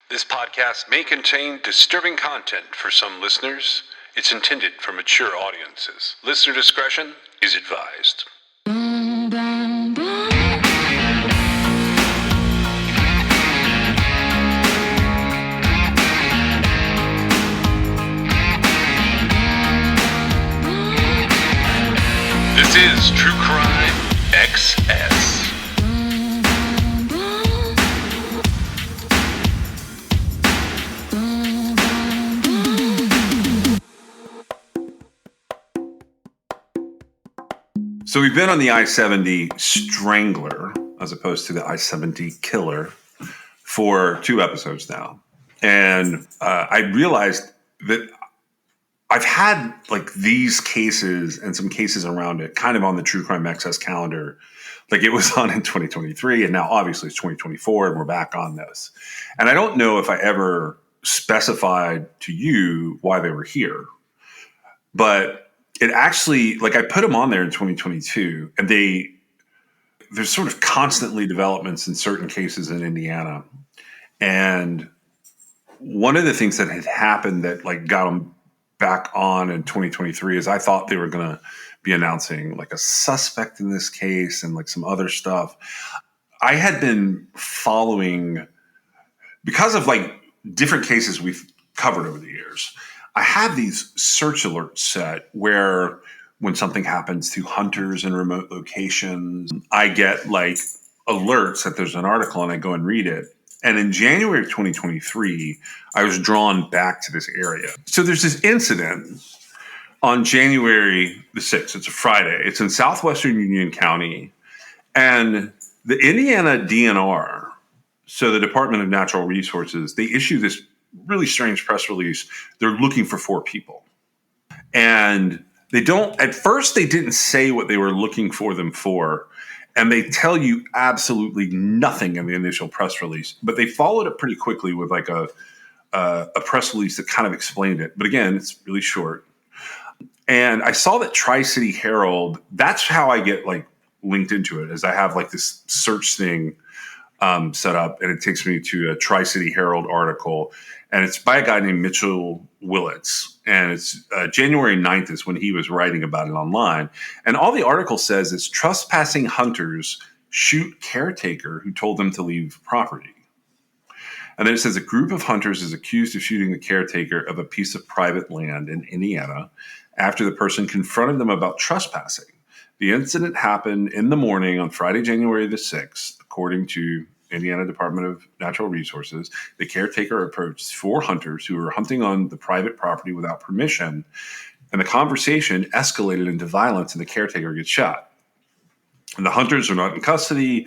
This podcast may contain disturbing content for some listeners. It's intended for mature audiences. Listener discretion is advised. This is True Crime XS. So we've been on the I-70 Strangler as opposed to the I-70 Killer for 2 episodes now. And I realized that I've had like these cases and some cases around it kind of on the True Crime XS calendar. Like it was on in 2023 and now obviously it's 2024 and we're back on this. And I don't know if I ever specified to you why they were here, but it actually, like I put them on there in 2022 and there's sort of constantly developments in certain cases in Indiana. And one of the things that had happened that like got them back on in 2023 is I thought they were going to be announcing like a suspect in this case and like some other stuff. I had been following, because of like different cases we've covered over the years, I have these search alerts set where when something happens to hunters in remote locations, I get like alerts that there's an article and I go and read it. And in January of 2023, I was drawn back to this area. So there's this incident on January the 6th. It's a Friday. It's in southwestern Union County. And the Indiana DNR, so the Department of Natural Resources, they issue this really strange press release. They're looking for 4 people. And at first they didn't say what they were looking for them for. And they tell you absolutely nothing in the initial press release, but they followed it pretty quickly with like a press release that kind of explained it. But again, it's really short. And I saw that Tri-City Herald, that's how I get like linked into it, is I have like this search thing set up and it takes me to a Tri-City Herald article. And it's by a guy named Mitchell Willits. And it's January 9th is when he was writing about it online. And all the article says is trespassing hunters shoot caretaker who told them to leave property. And then it says a group of hunters is accused of shooting the caretaker of a piece of private land in Indiana after the person confronted them about trespassing. The incident happened in the morning on Friday, January the 6th, according to Indiana Department of Natural Resources. The caretaker approached 4 hunters who were hunting on the private property without permission, and the conversation escalated into violence and the caretaker gets shot. And the hunters are not in custody.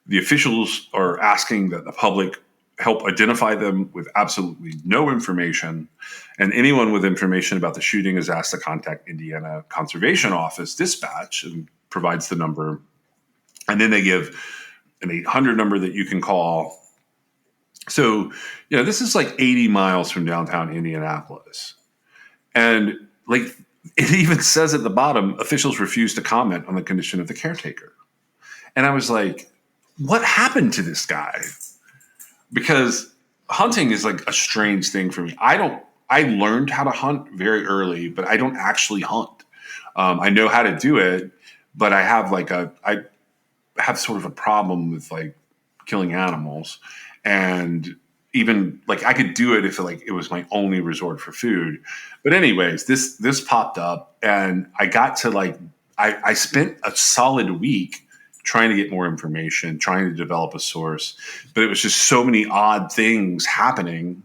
The officials are asking that the public help identify them with absolutely no information, and anyone with information about the shooting is asked to contact Indiana Conservation Office Dispatch and provides the number. And then they give an 800 number that you can call. So, this is like 80 miles from downtown Indianapolis. And like it even says at the bottom, officials refuse to comment on the condition of the caretaker. And I was like, what happened to this guy? Because hunting is like a strange thing for me. I learned how to hunt very early, but I don't actually hunt. I know how to do it, but I have sort of a problem with like killing animals. And even like I could do it if it was my only resort for food. But anyways, this popped up and I got to I spent a solid week trying to get more information, trying to develop a source, but it was just so many odd things happening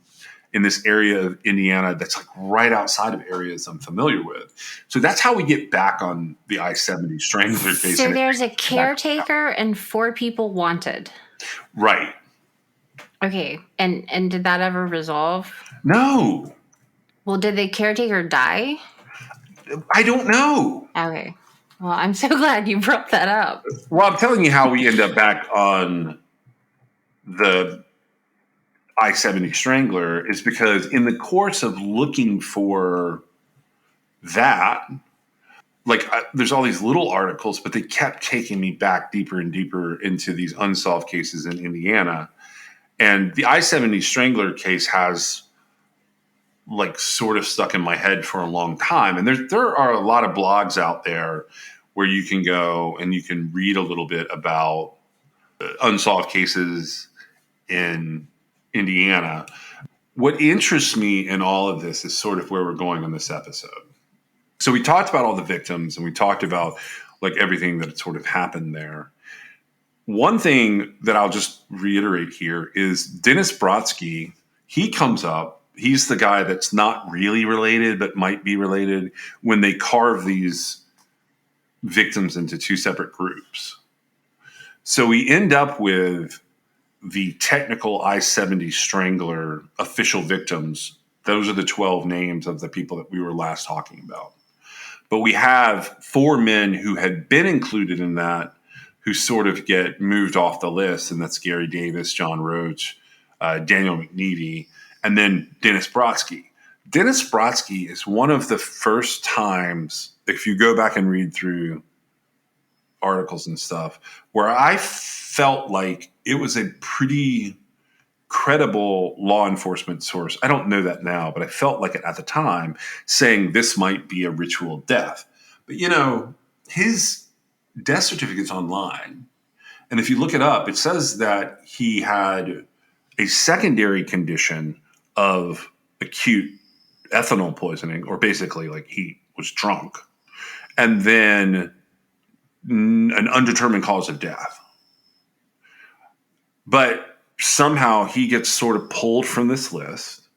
in this area of Indiana that's like right outside of areas I'm familiar with. So that's how we get back on the I-70 Strangler case. So there's a caretaker and 4 people wanted. Right. Okay. And did that ever resolve? No. Well, did the caretaker die? I don't know. Okay. Well, I'm so glad you brought that up. Well, I'm telling you how we end up back on the I-70 Strangler is because in the course of looking for that, there's all these little articles, but they kept taking me back deeper and deeper into these unsolved cases in Indiana. And the I-70 Strangler case has like sort of stuck in my head for a long time. And there are a lot of blogs out there where you can go and you can read a little bit about unsolved cases in Indiana. What interests me in all of this is sort of where we're going on this episode. So we talked about all the victims and we talked about like everything that sort of happened there. One thing that I'll just reiterate here is Dennis Brodsky. He comes up. He's the guy that's not really related, but might be related when they carve these victims into two separate groups. So we end up with the technical I-70 Strangler official victims. Those are the 12 names of the people that we were last talking about. But we have 4 men who had been included in that who sort of get moved off the list, and that's Gary Davis, John Roach, Daniel McNeedy, and then Dennis Brodsky. Dennis Brodsky is one of the first times, if you go back and read through articles and stuff, where I felt like it was a pretty credible law enforcement source. I don't know that now, but I felt like it at the time, saying this might be a ritual death. But his death certificate's online. And if you look it up, it says that he had a secondary condition of acute ethanol poisoning, or basically like he was drunk, and then an undetermined cause of death. But somehow he gets sort of pulled from this list.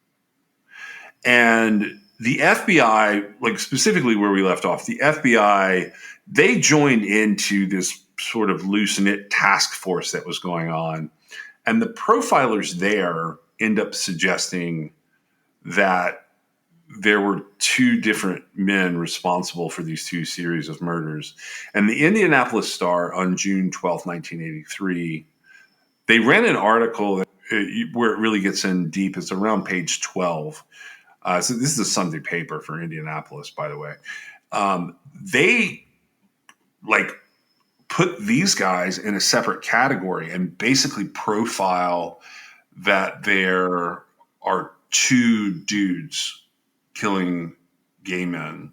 And the FBI, like specifically where we left off, the FBI, they joined into this sort of loose-knit task force that was going on. And the profilers there end up suggesting that there were 2 different men responsible for these 2 series of murders. And the Indianapolis Star on June 12, 1983, they ran an article where it really gets in deep. It's around page 12. So this is a Sunday paper for Indianapolis, by the way. They put these guys in a separate category and basically profile that there are 2 dudes killing gay men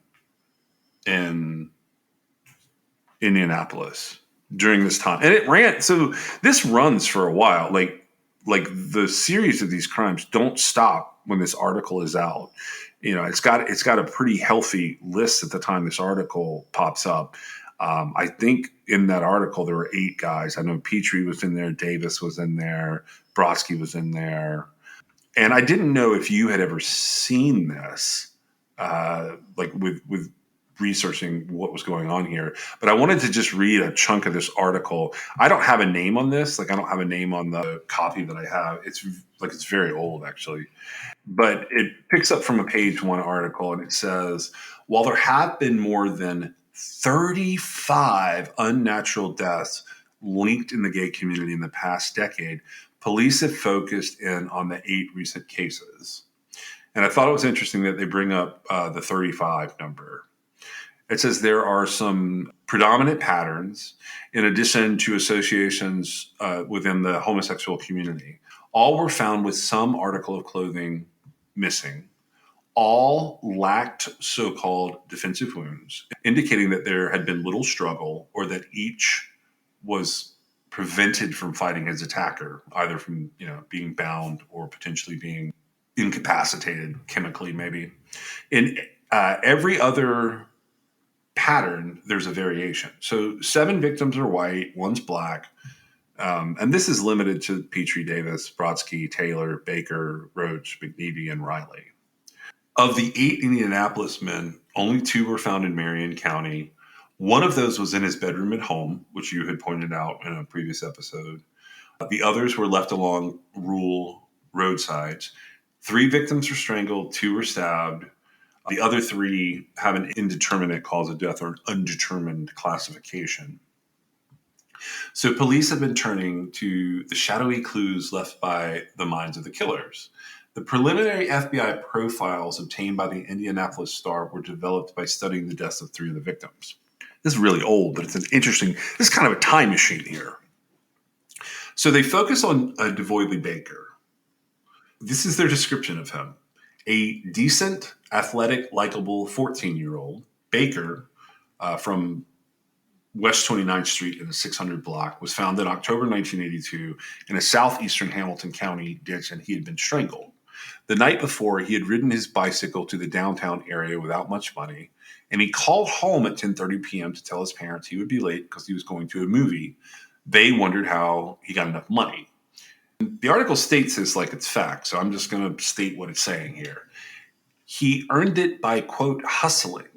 in Indianapolis during this time. And it ran, so this runs for a while. Like the series of these crimes don't stop when this article is out. It's got a pretty healthy list at the time this article pops up. I think in that article there were 8 guys. I know Petrie was in there, Davis was in there, Brodsky was in there. And I didn't know if you had ever seen this, with researching what was going on here. But I wanted to just read a chunk of this article. I don't have a name on this. I don't have a name on the copy that I have. It's very old, actually. But it picks up from a page 1 article, and it says, while there have been more than 35 unnatural deaths linked in the gay community in the past decade, police have focused in on the 8 recent cases. And I thought it was interesting that they bring up the 35 number. It says there are some predominant patterns in addition to associations within the homosexual community. All were found with some article of clothing missing. All lacked so-called defensive wounds, indicating that there had been little struggle or that each was prevented from fighting his attacker, either from being bound or potentially being incapacitated chemically, maybe. In every other pattern, there's a variation. So 7 victims are white, 1's black, and this is limited to Petrie, Davis, Brodsky, Taylor, Baker, Roach, McNeedy, and Riley. Of the 8 Indianapolis men, only 2 were found in Marion County. One of those was in his bedroom at home, which you had pointed out in a previous episode. The others were left along rural roadsides. 3 victims were strangled, 2 were stabbed. The other 3 have an indeterminate cause of death or an undetermined classification. So police have been turning to the shadowy clues left by the minds of the killers. The preliminary FBI profiles obtained by the Indianapolis Star were developed by studying the deaths of 3 of the victims. This is really old, but it's this is kind of a time machine here. So they focus on Devoy Lee Baker. This is their description of him. A decent, athletic, likable 14-year-old, Baker from West 29th Street in the 600 block was found in October 1982 in a southeastern Hamilton County ditch, and he had been strangled. The night before, he had ridden his bicycle to the downtown area without much money, and he called home at 10:30 p.m. to tell his parents he would be late because he was going to a movie. They wondered how he got enough money. The article states this like it's fact, so I'm just going to state what it's saying here. He earned it by, quote, hustling,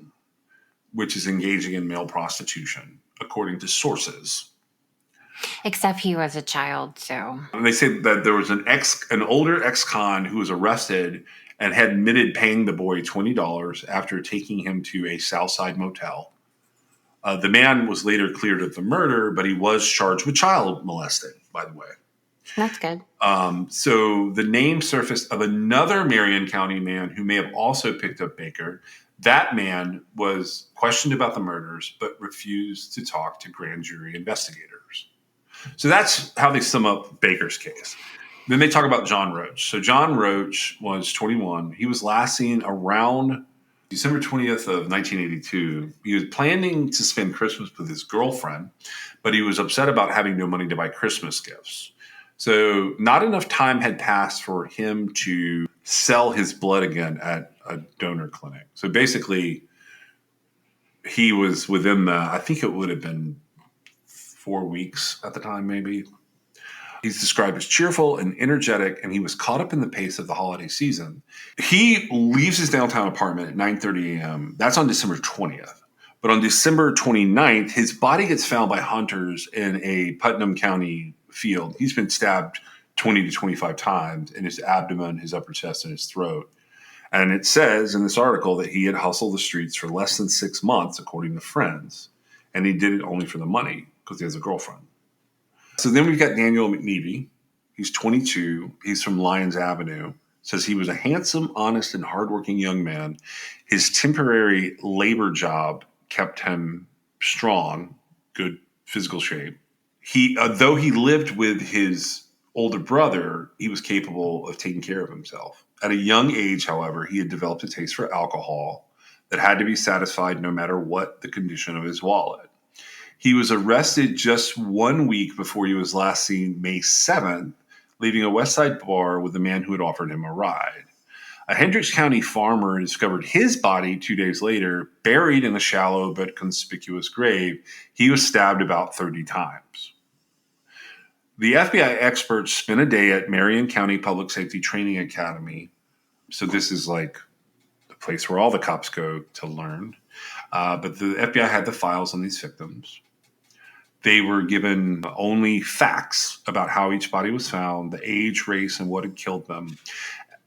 which is engaging in male prostitution, according to sources. Except he was a child, so. And they say that there was an older ex-con who was arrested and had admitted paying the boy $20 after taking him to a Southside motel. The man was later cleared of the murder, but he was charged with child molesting, by the way. That's good. So the name surfaced of another Marion County man who may have also picked up Baker. That man was questioned about the murders, but refused to talk to grand jury investigators. So that's how they sum up Baker's case. Then they talk about John Roach. So John Roach was 21. He was last seen around December 20th of 1982. He was planning to spend Christmas with his girlfriend, but he was upset about having no money to buy Christmas gifts. So not enough time had passed for him to sell his blood again at a donor clinic. So basically, he was within I think it would have been 4 weeks at the time, maybe. He's described as cheerful and energetic, and he was caught up in the pace of the holiday season. He leaves his downtown apartment at 9:30 a.m. That's on December 20th. But on December 29th, his body gets found by hunters in a Putnam County field. He's been stabbed 20 to 25 times in his abdomen, his upper chest, and his throat. And it says in this article that he had hustled the streets for less than 6 months, according to friends. And he did it only for the money because he has a girlfriend. So then we've got Daniel McNevey. He's 22. He's from Lyons Avenue. Says he was a handsome, honest, and hardworking young man. His temporary labor job kept him strong, good physical shape. Though he lived with his older brother, he was capable of taking care of himself. At a young age, however, he had developed a taste for alcohol that had to be satisfied no matter what the condition of his wallet. He was arrested just 1 week before he was last seen May 7th, leaving a West Side bar with the man who had offered him a ride. A Hendricks County farmer discovered his body 2 days later, buried in a shallow but conspicuous grave. He was stabbed about 30 times. The FBI experts spent a day at Marion County Public Safety Training Academy. So this is like the place where all the cops go to learn. But the FBI had the files on these victims. They were given only facts about how each body was found, the age, race, and what had killed them.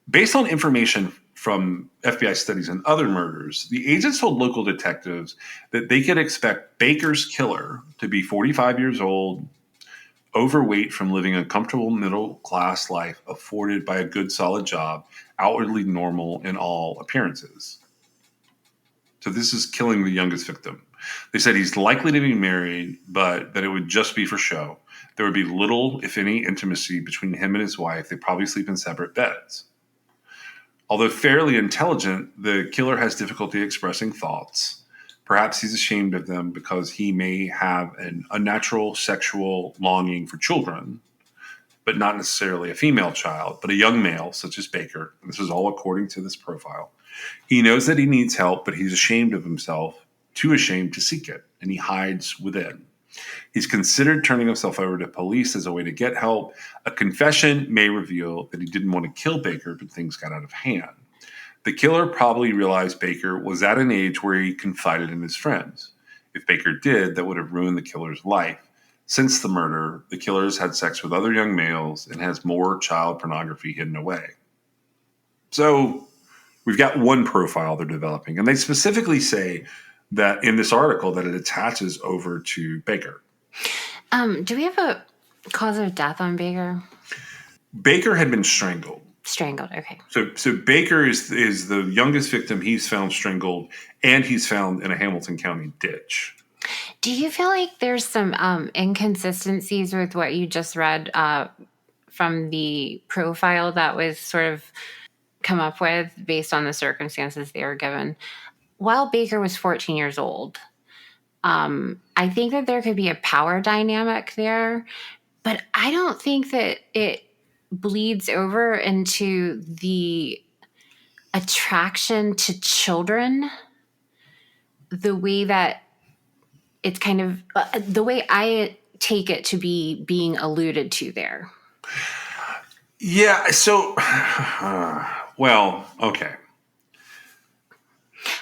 Based on information from FBI studies and other murders, the agents told local detectives that they could expect Baker's killer to be 45 years old, overweight from living a comfortable middle-class life afforded by a good, solid job, outwardly normal in all appearances. So this is killing the youngest victim. They said he's likely to be married, but that it would just be for show. There would be little, if any, intimacy between him and his wife. They probably sleep in separate beds. Although fairly intelligent, the killer has difficulty expressing thoughts. Perhaps he's ashamed of them because he may have an unnatural sexual longing for children, but not necessarily a female child, but a young male, such as Baker. And this is all according to this profile. He knows that he needs help, but he's ashamed of himself, too ashamed to seek it, and he hides within. He's considered turning himself over to police as a way to get help. A confession may reveal that he didn't want to kill Baker, but things got out of hand. The killer probably realized Baker was at an age where he confided in his friends. If Baker did, that would have ruined the killer's life. Since the murder, the killer has had sex with other young males and has more child pornography hidden away. So we've got one profile they're developing, and they specifically say that in this article that it attaches over to Baker. Do we have a cause of death on Baker? Baker had been strangled. Strangled, okay. So Baker is the youngest victim. He's found strangled, and he's found in a Hamilton County ditch. Do you feel like there's some inconsistencies with what you just read from the profile that was sort of come up with based on the circumstances they were given? While Baker was 14 years old, I think that there could be a power dynamic there, but I don't think that it bleeds over into the attraction to children the way that it's kind of the way I take it to be being alluded to there. Yeah. So, well, okay.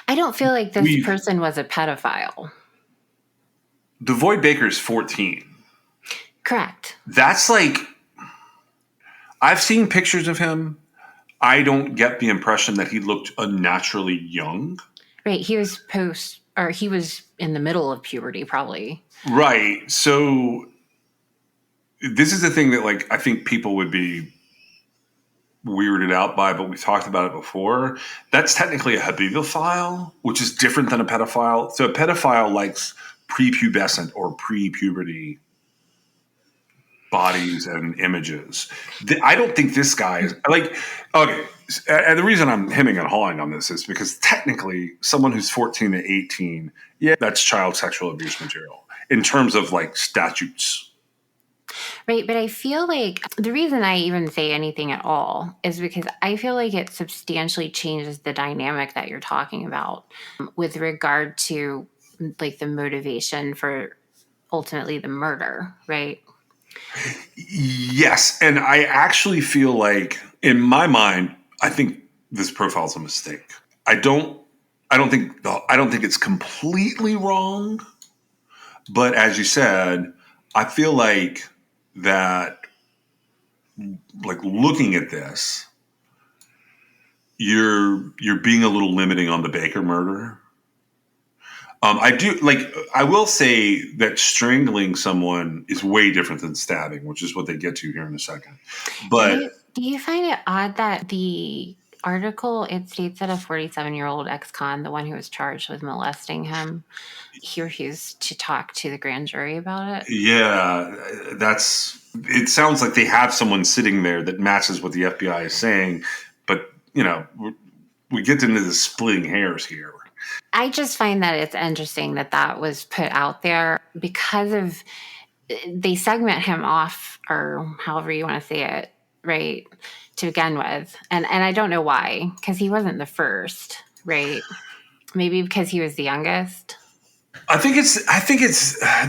I don't feel like this We've person was a pedophile. Devoid Baker's 14. Correct. That's like, I've seen pictures of him. I don't get the impression that he looked unnaturally young. Right. He was he was in the middle of puberty, probably. Right. So this is the thing that, like, I think people would be weirded out by, but we talked about it before. That's technically a habibophile, which is different than a pedophile. So a pedophile likes prepubescent or pre-puberty bodies and images. I don't think this guy is like, okay. And the reason I'm hemming and hawing on this is because technically someone who's 14 to 18, yeah, that's child sexual abuse material in terms of like statutes. Right. But I feel like the reason I even say anything at all is because I feel like it substantially changes the dynamic that you're talking about with regard to like the motivation for ultimately the murder, right? Yes. And I actually feel like in my mind, I think this profile is a mistake. I don't think it's completely wrong, but as you said, I feel like that, like, looking at this, you're being a little limiting on the Baker murder. I will say that strangling someone is way different than stabbing, which is what they get to here in a second. But Do you find it odd that the article it states that a 47-year-old ex-con, the one who was charged with molesting him, he refused to talk to the grand jury about it? yeah, it sounds like they have someone sitting there that matches what the FBI is saying, but we get into the splitting hairs here. I just find that it's interesting that that was put out there because of they segment him off or however you want to say it, right, to begin with. And I don't know why, because he wasn't the first, right? Maybe because he was the youngest. I think it's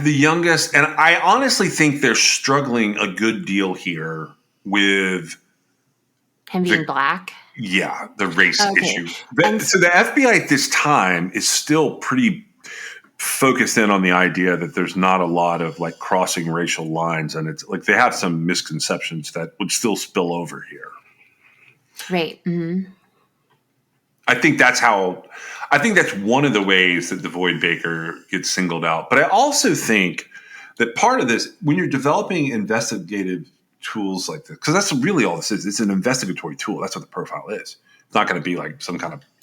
the youngest, and I honestly think they're struggling a good deal here with Him being black. the race Okay. issue. So the FBI at this time is still pretty focused in on the idea that there's not a lot of like crossing racial lines, and it's like they have some misconceptions that would still spill over here. Right. Mm-hmm. I think that's one of the ways that Devoid Baker gets singled out. But I also think that part of this, when you're developing investigative tools like this, because that's really all this is, it's an investigatory tool. That's what the profile is. It's not going to be like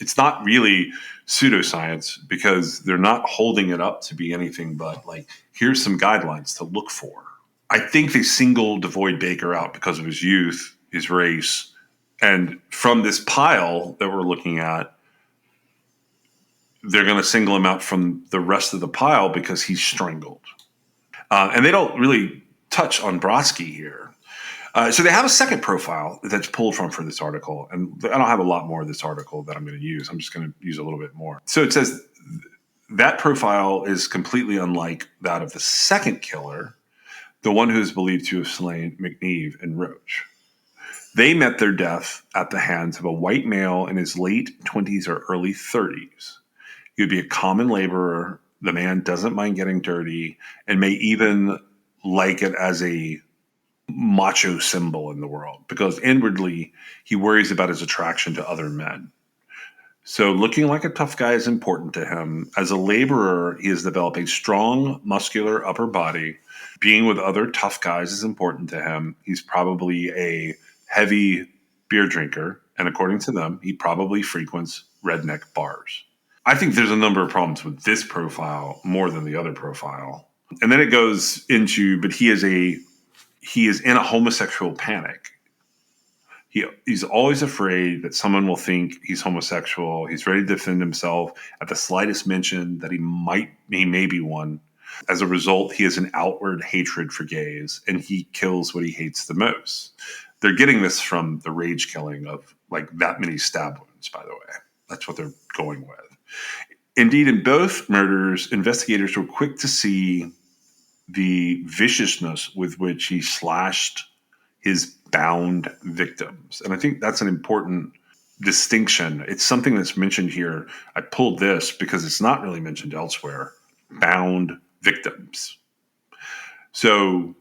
it's not really pseudoscience because they're not holding it up to be anything but like, here's some guidelines to look for. I think they singled Devoid Baker out because of his youth, his race, and from this pile that we're looking at, they're going to single him out from the rest of the pile because he's strangled. And they don't really touch on Brodsky here. So they have a second profile that's pulled from for this article. And I don't have a lot more of this article that I'm going to use. I'm just going to use a little bit more. So it says that profile is completely unlike that of the second killer, the one who is believed to have slain McNeve and Roach. They met their death at the hands of a white male in his late 20s or early 30s. He would be a common laborer. The man doesn't mind getting dirty and may even like it as a macho symbol in the world because inwardly he worries about his attraction to other men. So looking like a tough guy is important to him. As a laborer, he has developed a strong, muscular upper body. Being with other tough guys is important to him. He's probably a heavy beer drinker, and according to them, he probably frequents redneck bars. I think there's a number of problems with this profile more than the other profile. And then it goes into, but he is in a homosexual panic. He's always afraid that someone will think he's homosexual. He's ready to defend himself at the slightest mention that he may be one. As a result, he has an outward hatred for gays, and he kills what he hates the most. They're getting this from the rage killing of like that many stab wounds, by the way. That's what they're going with. Indeed, in both murders, investigators were quick to see the viciousness with which he slashed his bound victims. And I think that's an important distinction. It's something that's mentioned here. I pulled this because it's not really mentioned elsewhere. Bound victims. So,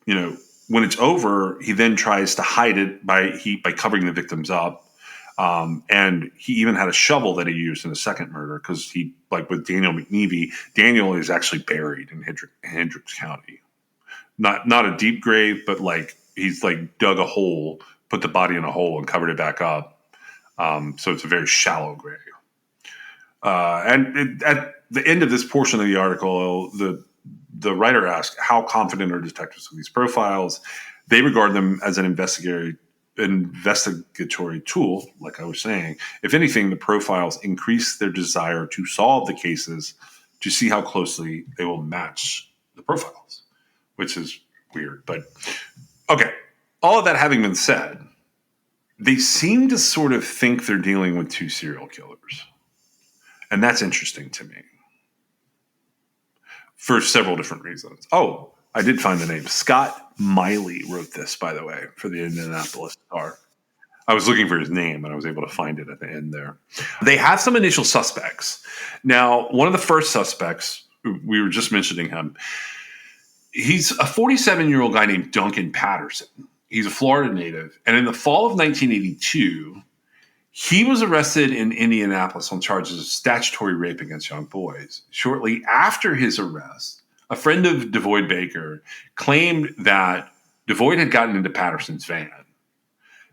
when it's over, he then tries to hide it by covering the victims up. And he even had a shovel that he used in the second murder because he, like with Daniel McNeely, Daniel is actually buried in Hendricks County. Not a deep grave, but like he's like dug a hole, put the body in a hole and covered it back up. So it's a very shallow grave. At the end of this portion of the article, the writer asks, how confident are detectives with these profiles? They regard them as an investigatory tool, like I was saying. If anything, the profiles increase their desire to solve the cases to see how closely they will match the profiles, which is weird. But okay, all of that having been said, they seem to sort of think they're dealing with two serial killers. And that's interesting to me for several different reasons. Oh, I did find the name. Scott Miley wrote this, by the way, for the Indianapolis Star. I was looking for his name, and I was able to find it at the end there. They have some initial suspects. Now, one of the first suspects, we were just mentioning him, he's a 47-year-old guy named Duncan Patterson. He's a Florida native. And in the fall of 1982, he was arrested in Indianapolis on charges of statutory rape against young boys. Shortly after his arrest, a friend of Devoid Baker claimed that Devoid had gotten into Patterson's van.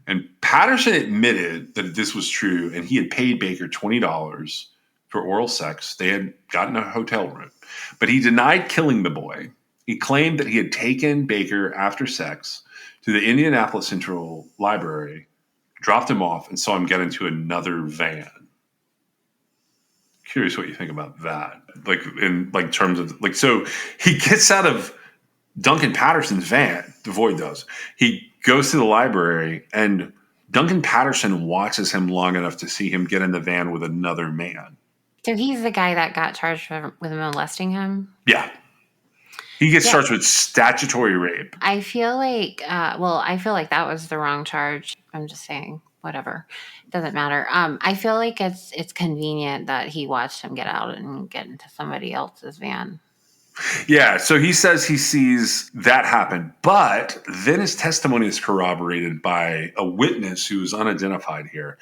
And Patterson admitted that this was true, and he had paid Baker $20 for oral sex. They had gotten a hotel room. But he denied killing the boy. He claimed that he had taken Baker after sex to the Indianapolis Central Library, dropped him off, and saw him get into another van. Curious what you think about that. Like in like terms of like, so he gets out of Duncan Patterson's van, Devoid does. He goes to the library, and Duncan Patterson watches him long enough to see him get in the van with another man. So he's the guy that got charged with molesting him? Yeah. He gets charged with statutory rape. I feel like, that was the wrong charge. I'm just saying, whatever. It doesn't matter. I feel like it's convenient that he watched him get out and get into somebody else's van. Yeah, so he says he sees that happen, but then his testimony is corroborated by a witness who is unidentified here.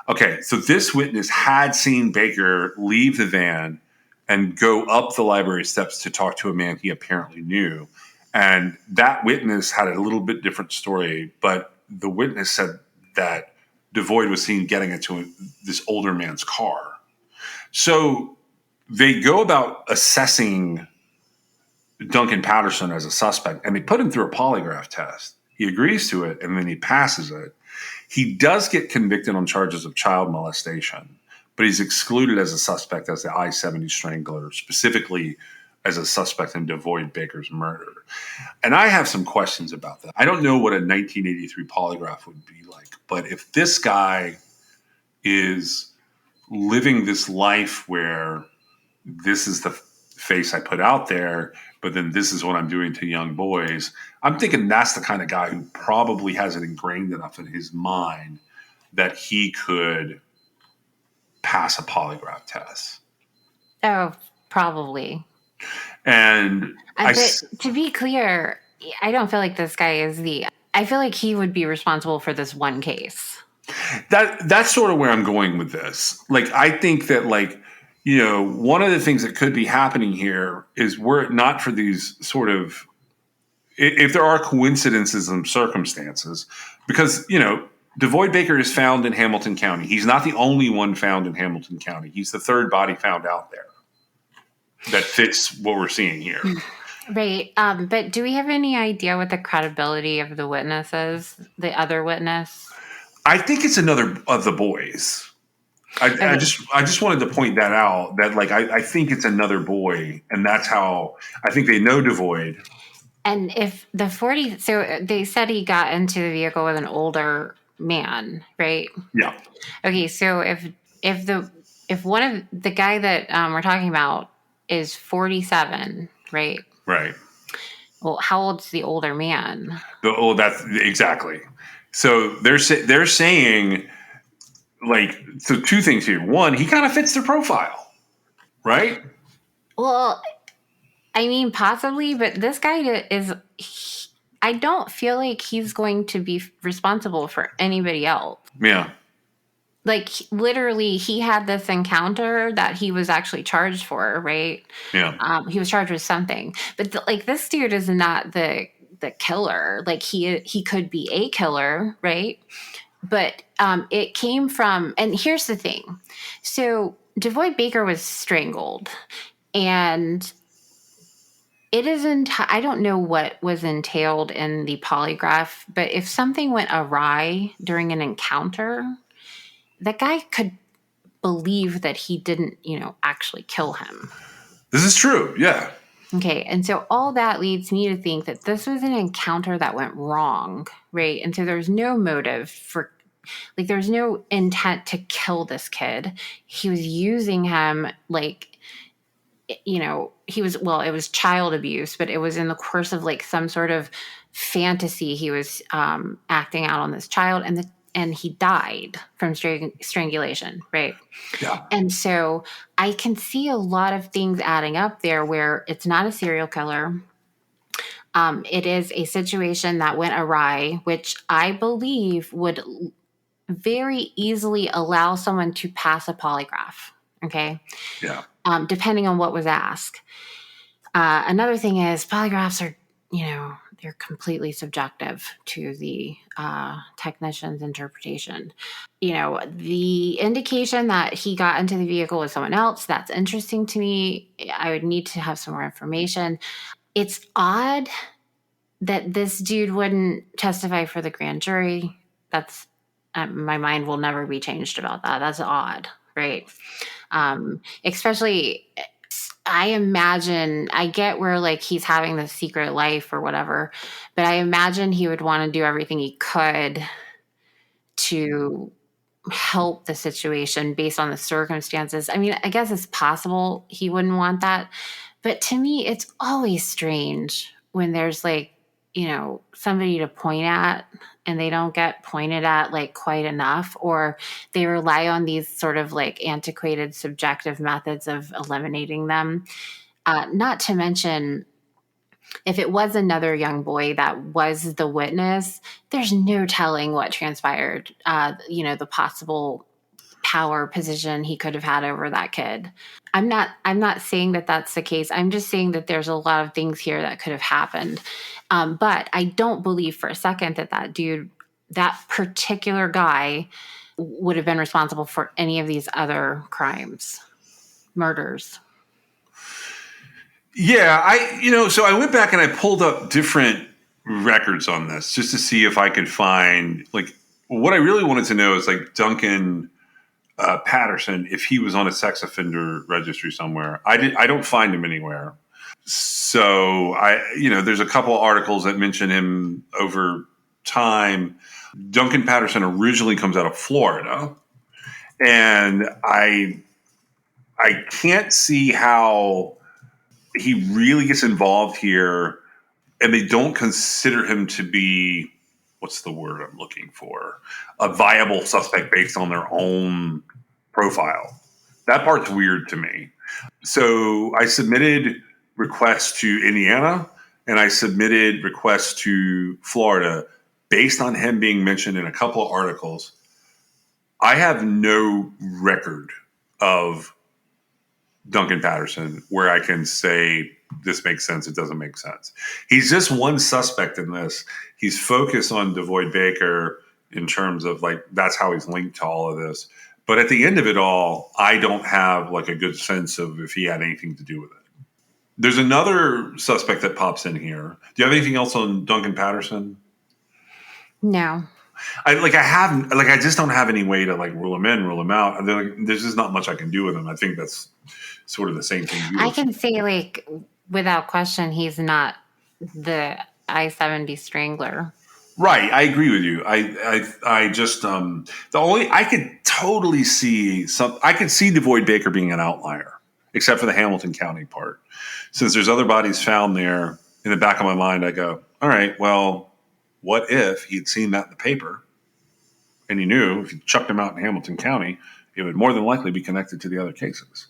Okay, so this witness had seen Baker leave the van and go up the library steps to talk to a man he apparently knew. And that witness had a little bit different story, but the witness said that Devoid was seen getting into this older man's car. So they go about assessing Duncan Patterson as a suspect, and they put him through a polygraph test. He agrees to it, and then he passes it. He does get convicted on charges of child molestation, but he's excluded as a suspect as the I-70 Strangler, specifically as a suspect in Devoid Baker's murder. And I have some questions about that. I don't know what a 1983 polygraph would be like, but if this guy is living this life where this is the face I put out there, but then this is what I'm doing to young boys, I'm thinking that's the kind of guy who probably has it ingrained enough in his mind that he could pass a polygraph test. Oh, probably. And but to be clear, I don't feel like this guy is I feel like he would be responsible for this one case. That's sort of where I'm going with this. Like, I think that, like, you know, one of the things that could be happening here is, were it not for these sort of, if there are coincidences and circumstances, because, you know, Devoid Baker is found in Hamilton County. He's not the only one found in Hamilton County. He's the third body found out there that fits what we're seeing here. Right. But do we have any idea what the credibility of the witness is? The other witness? I think it's another of the boys. Okay. I just wanted to point that out, that like I think it's another boy, and that's how I think they know Devoid. And if the 40, so they said he got into the vehicle with an older man, right? Yeah. Okay, so if one of the guy that we're talking about is 47, right? Right. Well, how old's the older man? That's exactly. So they're saying, like, so two things here. One, he kind of fits their profile, right? Well, I mean, possibly, but this guy I don't feel like he's going to be responsible for anybody else. Yeah. Like, literally, he had this encounter that he was actually charged for, right? Yeah. He was charged with something. But, like, this dude is not the killer. Like, he could be a killer, right? But it came from, and here's the thing. So, Devoid Baker was strangled, and it isn't, I don't know what was entailed in the polygraph, but if something went awry during an encounter, that guy could believe that he didn't, actually kill him. This is true. Yeah. Okay. And so all that leads me to think that this was an encounter that went wrong, right? And so there's no motive for, like, there's no intent to kill this kid. He was using him, like, it was child abuse, but it was in the course of, like, some sort of fantasy he was acting out on this child, and he died from strangulation, right? Yeah. And so I can see a lot of things adding up there where it's not a serial killer. It is a situation that went awry, which I believe would very easily allow someone to pass a polygraph. Okay. Yeah. Depending on what was asked. Another thing is polygraphs are, they're completely subjective to the technician's interpretation. The indication that he got into the vehicle with someone else, that's interesting to me. I would need to have some more information. It's odd that this dude wouldn't testify for the grand jury. That's my mind will never be changed about that. That's odd, right? Especially, I imagine, I get where, like, he's having this secret life or whatever, but I imagine he would want to do everything he could to help the situation based on the circumstances. I mean, I guess it's possible he wouldn't want that, but to me, it's always strange when there's, like, somebody to point at and they don't get pointed at, like, quite enough, or they rely on these sort of, like, antiquated subjective methods of eliminating them. Not to mention, if it was another young boy that was the witness, there's no telling what transpired, the possible power position he could have had over that kid. I'm not saying that that's the case. I'm just saying that there's a lot of things here that could have happened. But I don't believe for a second that dude, that particular guy, would have been responsible for any of these other crimes, murders. Yeah, so I went back and I pulled up different records on this just to see if I could find, like, what I really wanted to know is, like, Duncan Patterson, if he was on a sex offender registry somewhere. I don't find him anywhere. So there's a couple articles that mention him over time. Duncan Patterson originally comes out of Florida, and I can't see how he really gets involved here, and they don't consider him to be, what's the word I'm looking for, a viable suspect based on their own profile. That part's weird to me. So I submitted requests to Indiana and I submitted requests to Florida based on him being mentioned in a couple of articles. I have no record of Duncan Patterson where I can say this makes sense, it doesn't make sense. He's just one suspect in this. He's focused on Devoid Baker in terms of like that's how he's linked to all of this. But at the end of it all, I don't have like a good sense of if he had anything to do with it. There's another suspect that pops in here. Do you have anything else on Duncan Patterson? No. I just don't have any way to like rule him in, rule him out. There's just not much I can do with him. I think that's sort of the same thing. I can say, like, without question, he's not the I-70 Strangler. Right, I agree with you. I just I could totally see I could see Devoid Baker being an outlier, except for the Hamilton County part. Since there's other bodies found there, in the back of my mind, I go, all right, well, what if he'd seen that in the paper and he knew if you chucked him out in Hamilton County, it would more than likely be connected to the other cases.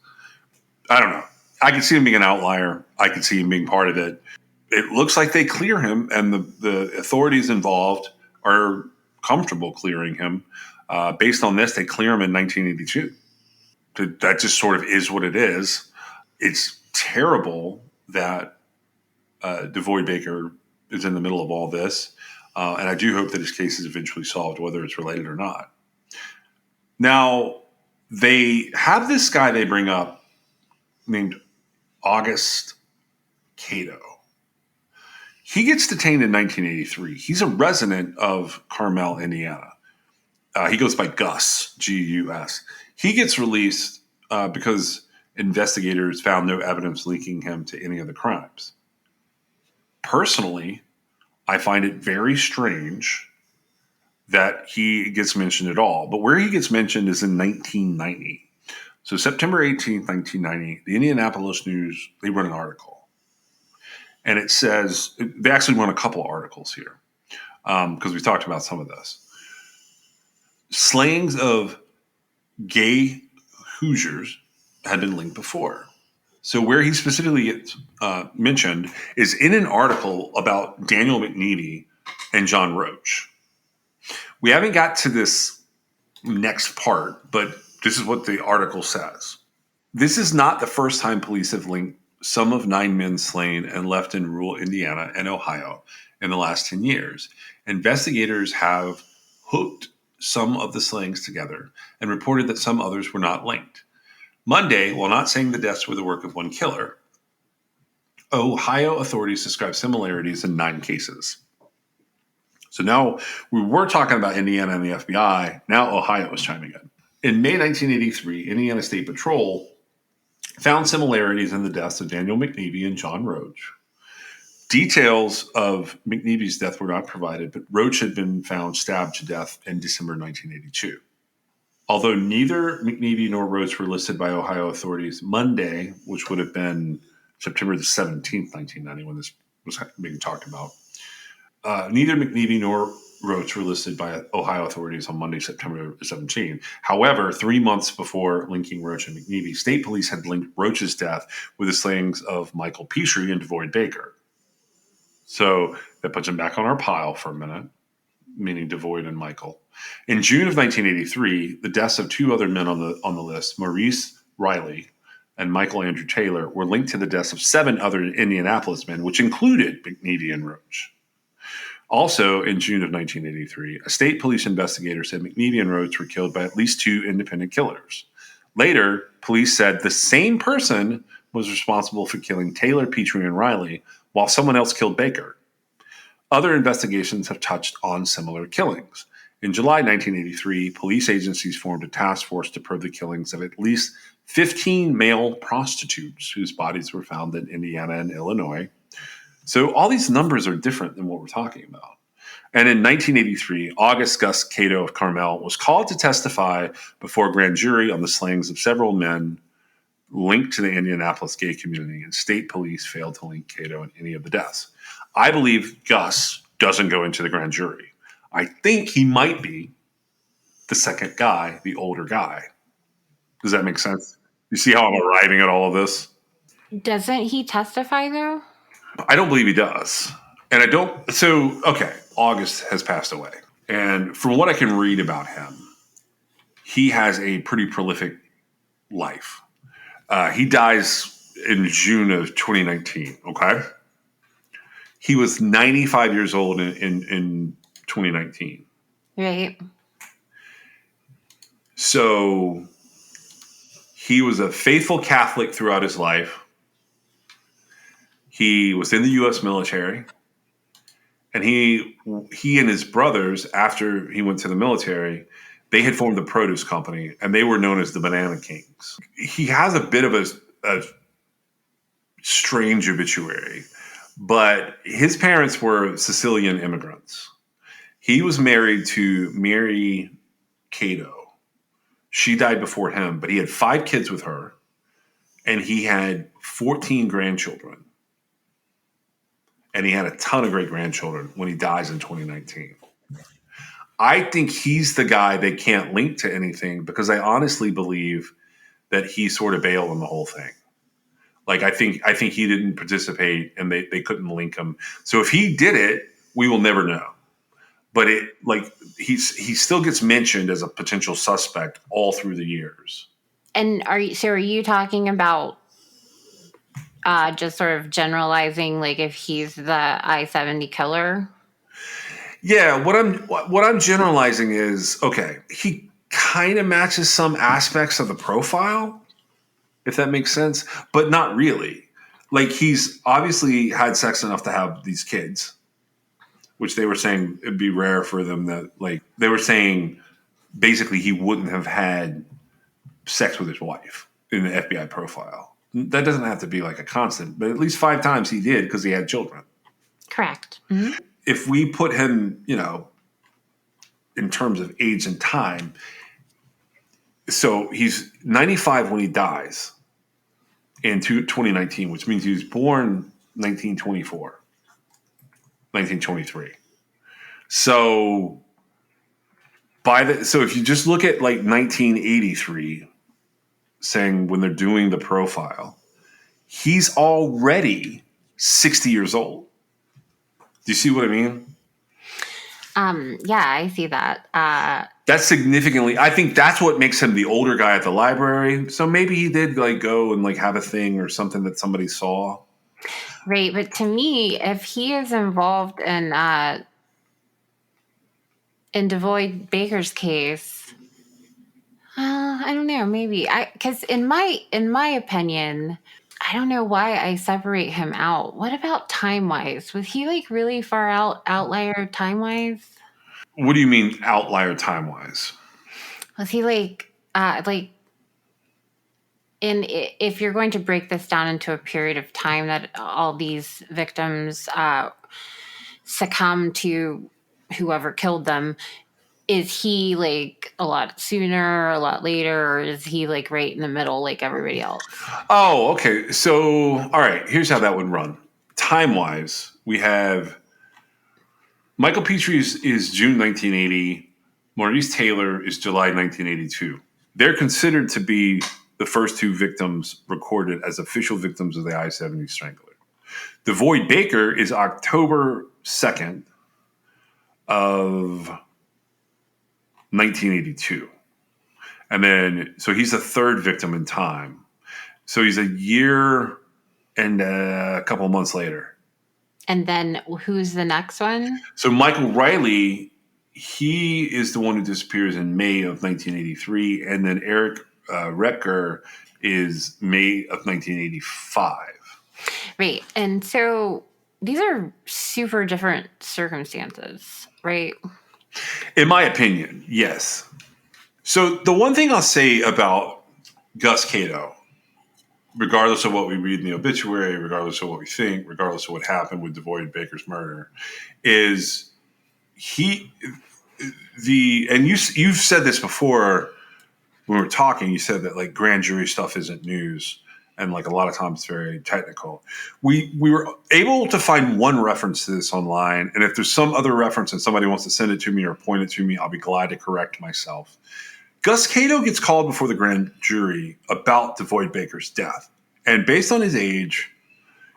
I don't know. I could see him being an outlier. I could see him being part of it. It looks like they clear him, and the authorities involved are comfortable clearing him. Based on this, they clear him in 1982. That just sort of is what it is. It's terrible that Devoid Baker is in the middle of all this, and I do hope that his case is eventually solved, whether it's related or not. Now, they have this guy they bring up named August Cato. He gets detained in 1983. He's a resident of Carmel, Indiana. He goes by Gus, G-U-S. He gets released because investigators found no evidence linking him to any of the crimes. Personally, I find it very strange that he gets mentioned at all. But where he gets mentioned is in 1990. So September 18th, 1990, the Indianapolis News, they run an article. And it says, they actually run a couple of articles here because we talked about some of this. Slayings of gay Hoosiers had been linked before. So where he specifically gets mentioned is in an article about Daniel McNeely and John Roach. We haven't got to this next part, but this is what the article says. This is not the first time police have linked some of 9 men slain and left in rural Indiana and Ohio in the last 10 years. Investigators have hooked some of the slayings together and reported that some others were not linked. Monday, while not saying the deaths were the work of one killer, Ohio authorities described similarities in 9 cases. So now we were talking about Indiana and the FBI. Now Ohio is chiming in. In May 1983, Indiana State Patrol found similarities in the deaths of Daniel McNeely and John Roach. Details of McNeely's death were not provided, but Roach had been found stabbed to death in December 1982. Although neither McNeely nor Roach were listed by Ohio authorities, Monday, which would have been September the 17th, 1990, when this was being talked about, neither McNeely nor Roach were listed by Ohio authorities on Monday, September 17. However, 3 months before linking Roach and McNeely, state police had linked Roach's death with the slayings of Michael Petrie and Devoid Baker. So that puts him back on our pile for a minute, meaning Devoid and Michael. In June of 1983, the deaths of 2 other men on the list, Maurice Riley and Michael Andrew Taylor, were linked to the deaths of 7 other Indianapolis men, which included McNeely and Roach. Also, in June of 1983, a state police investigator said McNeely and Roach were killed by at least 2 independent killers. Later, police said the same person was responsible for killing Taylor, Petrie, and Riley, while someone else killed Baker. Other investigations have touched on similar killings. In July 1983, police agencies formed a task force to probe the killings of at least 15 male prostitutes whose bodies were found in Indiana and Illinois. So all these numbers are different than what we're talking about. And in 1983, August Gus Cato of Carmel was called to testify before a grand jury on the slayings of several men linked to the Indianapolis gay community, and state police failed to link Cato in any of the deaths. I believe Gus doesn't go into the grand jury. I think he might be the second guy, the older guy. Does that make sense? You see how I'm arriving at all of this? Doesn't he testify, though? I don't believe he does. And I don't. So, okay, August has passed away. And from what I can read about him, he has a pretty prolific life. He dies in June of 2019, okay? He was 95 years old in 2019. Right. So he was a faithful Catholic throughout his life. He was in the U.S. military, and he and his brothers, after he went to the military, they had formed the produce company, and they were known as the Banana Kings. He has a bit of a strange obituary, but his parents were Sicilian immigrants. He was married to Mary Cato. She died before him, but he had 5 kids with her, and he had 14 grandchildren. And he had a ton of great grandchildren when he dies in 2019. I think he's the guy they can't link to anything because I honestly believe that he sort of bailed on the whole thing. Like I think he didn't participate and they couldn't link him. So if he did it, we will never know. But he still gets mentioned as a potential suspect all through the years. And are you talking about just sort of generalizing, like if he's the I-70 killer? Yeah, what I'm generalizing is okay. He kind of matches some aspects of the profile, if that makes sense, but not really. Like he's obviously had sex enough to have these kids, which they were saying it'd be rare for them that like they were saying basically he wouldn't have had sex with his wife in the FBI profile. That doesn't have to be like a constant, but at least 5 times he did because he had children. Correct. Mm-hmm. If we put him, in terms of age and time, so he's 95 when he dies in 2019, which means he was born 1924, 1923. So so if you just look at like 1983, saying when they're doing the profile, he's already 60 years old. Do you see what I mean? Yeah, I see that. That's significantly. I think that's what makes him the older guy at the library. So maybe he did like go and like have a thing or something that somebody saw. Right, but to me, if he is involved in Devoid Baker's case, I don't know, maybe because in my opinion, I don't know why I separate him out. What about time wise? Was he like really far outlier time wise? What do you mean outlier time wise? Was he like if you're going to break this down into a period of time that all these victims succumb to whoever killed them, is he like a lot sooner, a lot later, or is he like right in the middle like everybody else? Oh, okay. So, all right. Here's how that would run. Time wise, we have Michael Petrie is June 1980. Maurice Taylor is July 1982. They're considered to be the first 2 victims recorded as official victims of the I-70 Strangler. Devoid Baker is October 2nd of 1982. And then, so he's the 3rd victim in time. So he's a year and a couple of months later. And then who's the next one? So Michael Riley, he is the one who disappears in May of 1983. And then Eric Retker is May of 1985. Right. And so these are super different circumstances, right? In my opinion, yes. So the one thing I'll say about Gus Cato, regardless of what we read in the obituary, regardless of what we think, regardless of what happened with Devoid Baker's murder, is and you've said this before when we were talking, you said that like grand jury stuff isn't news and like a lot of times it's very technical. We were able to find one reference to this online, and if there's some other reference and somebody wants to send it to me or point it to me, I'll be glad to correct myself. Gus Cato gets called before the grand jury about Devoid Baker's death. And based on his age,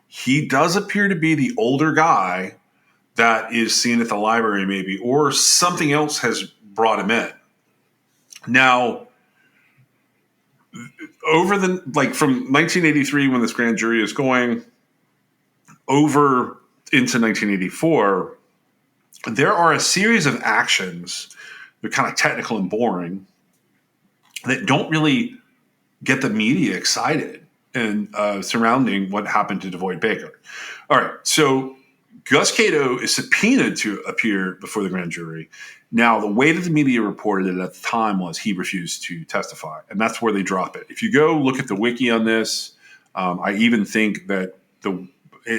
he does appear to be the older guy that is seen at the library maybe, or something else has brought him in. Now, from 1983 when this grand jury is going over into 1984, there are a series of actions, they're kind of technical and boring, that don't really get the media excited and surrounding what happened to Devoid Baker. All right, so Gus Cato is subpoenaed to appear before the grand jury. Now, the way that the media reported it at the time was he refused to testify, and that's where they drop it. If you go look at the wiki on this, I even think that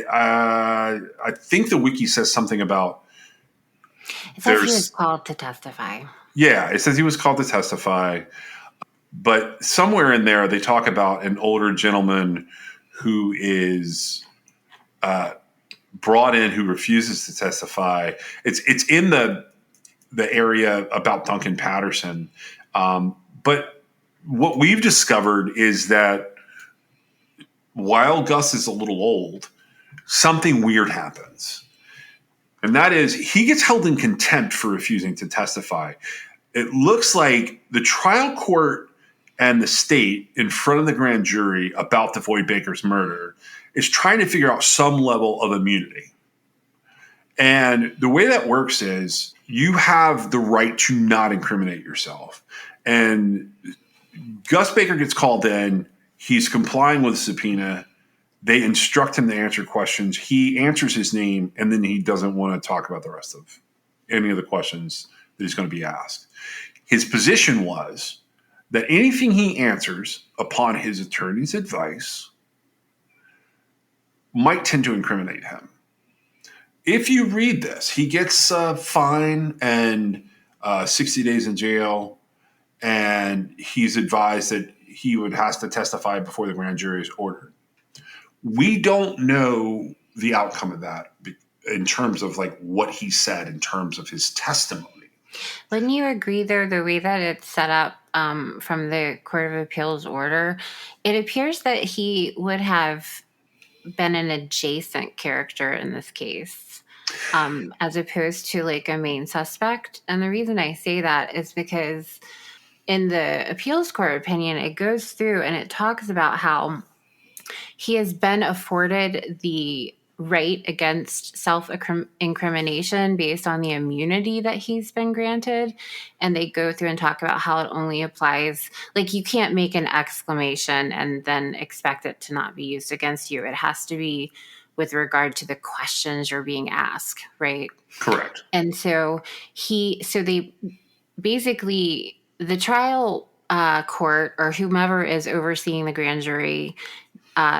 I think the wiki says something about It says he was called to testify. Yeah, it says he was called to testify, but somewhere in there they talk about an older gentleman who is brought in who refuses to testify. It's in the area about Duncan Patterson, but what we've discovered is that while Gus is a little old, something weird happens. And that is, he gets held in contempt for refusing to testify. It looks like the trial court and the state in front of the grand jury about Devoid Baker's murder is trying to figure out some level of immunity. And the way that works is you have the right to not incriminate yourself. And Gus Baker gets called in. He's complying with the subpoena. They instruct him to answer questions. He answers his name, and then he doesn't want to talk about the rest of any of the questions that he's going to be asked. His position was that anything he answers upon his attorney's advice might tend to incriminate him. If you read this, he gets a fine and 60 days in jail, and he's advised that he would have to testify before the grand jury is ordered. We don't know the outcome of that in terms of like what he said in terms of his testimony. Wouldn't you agree, though, the way that it's set up from the Court of Appeals order, it appears that he would have been an adjacent character in this case, as opposed to like a main suspect. And the reason I say that is because in the appeals court opinion, it goes through and it talks about how he has been afforded the right against self-incrimination based on the immunity that he's been granted. And they go through and talk about how it only applies, like you can't make an exclamation and then expect it to not be used against you. It has to be with regard to the questions you're being asked, right? Correct. And so they basically, the trial court or whomever is overseeing the grand jury,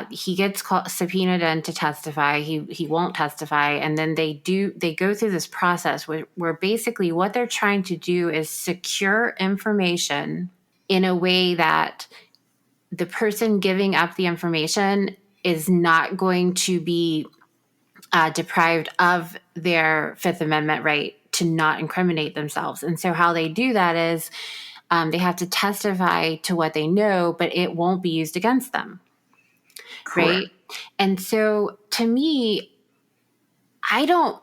he gets subpoenaed in to testify. He won't testify. And then they go through this process where basically what they're trying to do is secure information in a way that the person giving up the information is not going to be deprived of their Fifth Amendment right to not incriminate themselves. And so how they do that is they have to testify to what they know, but it won't be used against them. Correct. Right. And so to me, I don't,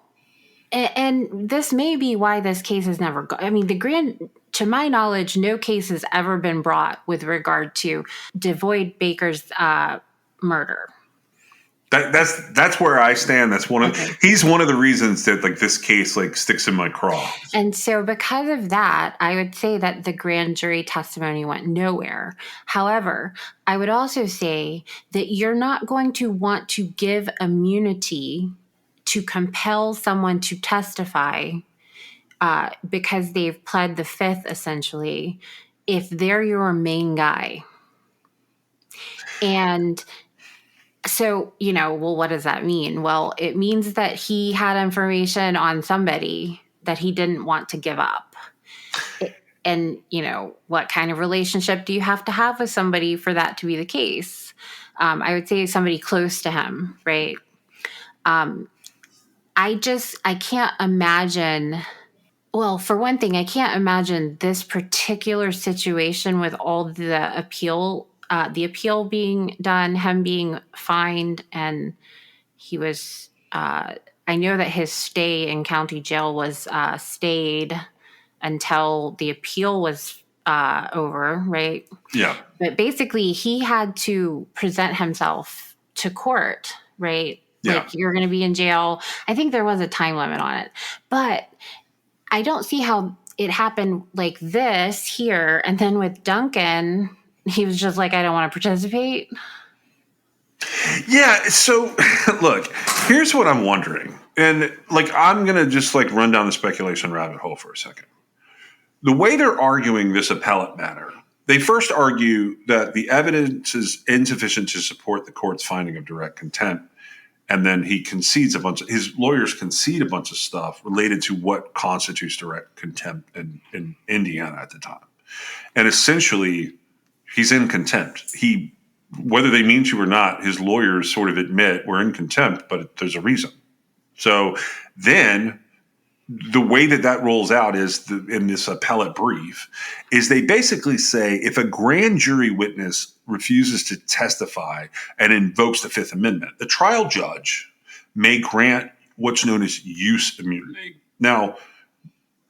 and this may be why this case has never gone. I mean, to my knowledge, no case has ever been brought with regard to Devoid Baker's murder. That's where I stand. That's he's one of the reasons that like this case like sticks in my craw. And so because of that, I would say that the grand jury testimony went nowhere. However, I would also say that you're not going to want to give immunity to compel someone to testify because they've pled the Fifth, essentially, if they're your main guy. And so, well, what does that mean? Well, it means that he had information on somebody that he didn't want to give up. And, what kind of relationship do you have to have with somebody for that to be the case? I would say somebody close to him, right? I can't imagine. Well, for one thing, I can't imagine this particular situation with all the appeal being done, him being fined, and he was, I know that his stay in county jail was stayed until the appeal was over, right? Yeah. But basically, he had to present himself to court, right? Yeah. Like, you're going to be in jail. I think there was a time limit on it, but I don't see how it happened like this here. And then with Duncan, he was just like, I don't want to participate. Yeah. So, look, here's what I'm wondering. And like, I'm going to just like run down the speculation rabbit hole for a second. The way they're arguing this appellate matter, they first argue that the evidence is insufficient to support the court's finding of direct contempt. And then he concedes his lawyers concede a bunch of stuff related to what constitutes direct contempt in Indiana at the time. And essentially, he's in contempt. Whether they mean to or not, his lawyers sort of admit we're in contempt, but there's a reason. So then the way that rolls out is in this appellate brief is they basically say if a grand jury witness refuses to testify and invokes the Fifth Amendment, the trial judge may grant what's known as use immunity. Now,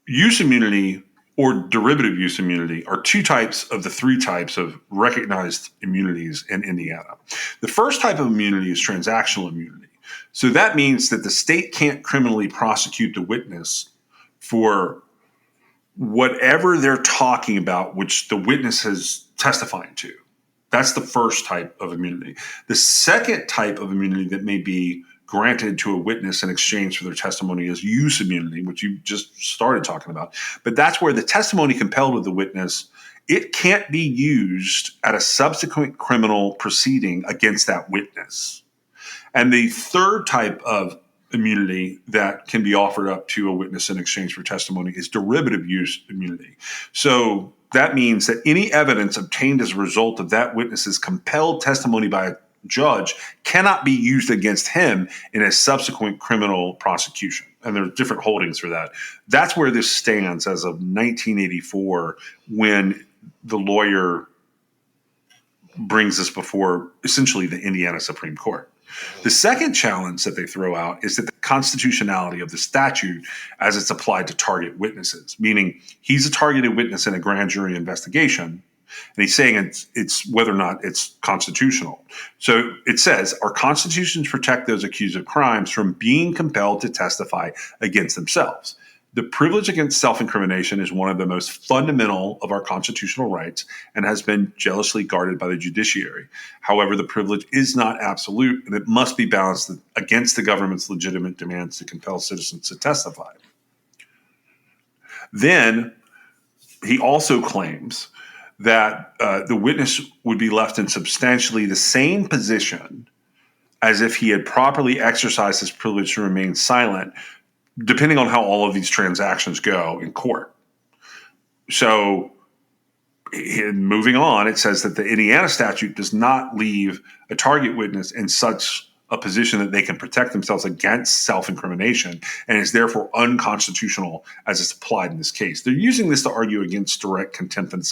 use immunity or derivative use immunity are two types of the three types of recognized immunities in Indiana. The first type of immunity is transactional immunity. So that means that the state can't criminally prosecute the witness for whatever they're talking about, which the witness is testifying to. That's the first type of immunity. The second type of immunity that may be granted to a witness in exchange for their testimony is use immunity, which you just started talking about. But that's where the testimony compelled with the witness, it can't be used at a subsequent criminal proceeding against that witness. And the third type of immunity that can be offered up to a witness in exchange for testimony is derivative use immunity. So that means that any evidence obtained as a result of that witness's compelled testimony by a judge cannot be used against him in a subsequent criminal prosecution. And there are different holdings for that. That's where this stands as of 1984 when the lawyer brings this before essentially the Indiana Supreme Court. The second challenge that they throw out is that the constitutionality of the statute as it's applied to target witnesses, meaning he's a targeted witness in a grand jury investigation, and he's saying it's whether or not it's constitutional. So it says, our constitutions protect those accused of crimes from being compelled to testify against themselves. The privilege against self-incrimination is one of the most fundamental of our constitutional rights and has been jealously guarded by the judiciary. However, the privilege is not absolute, and it must be balanced against the government's legitimate demands to compel citizens to testify. Then he also claims that the witness would be left in substantially the same position as if he had properly exercised his privilege to remain silent, depending on how all of these transactions go in court. So moving on, it says that the Indiana statute does not leave a target witness in such a position that they can protect themselves against self-incrimination and is therefore unconstitutional as it's applied in this case. They're using this to argue against direct contempt, and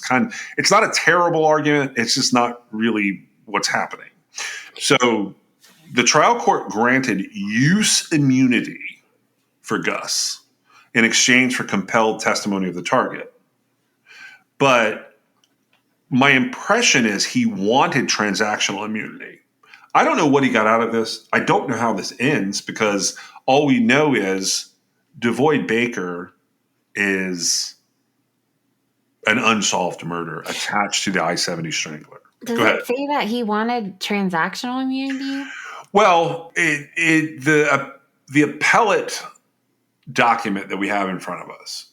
it's not a terrible argument. It's just not really what's happening. So the trial court granted use immunity for Gus in exchange for compelled testimony of the target. But my impression is he wanted transactional immunity. I don't know what he got out of this. I don't know how this ends because all we know is Devoid Baker is an unsolved murder attached to the I-70 Strangler. Does it say that he wanted transactional immunity? Well, the appellate document that we have in front of us,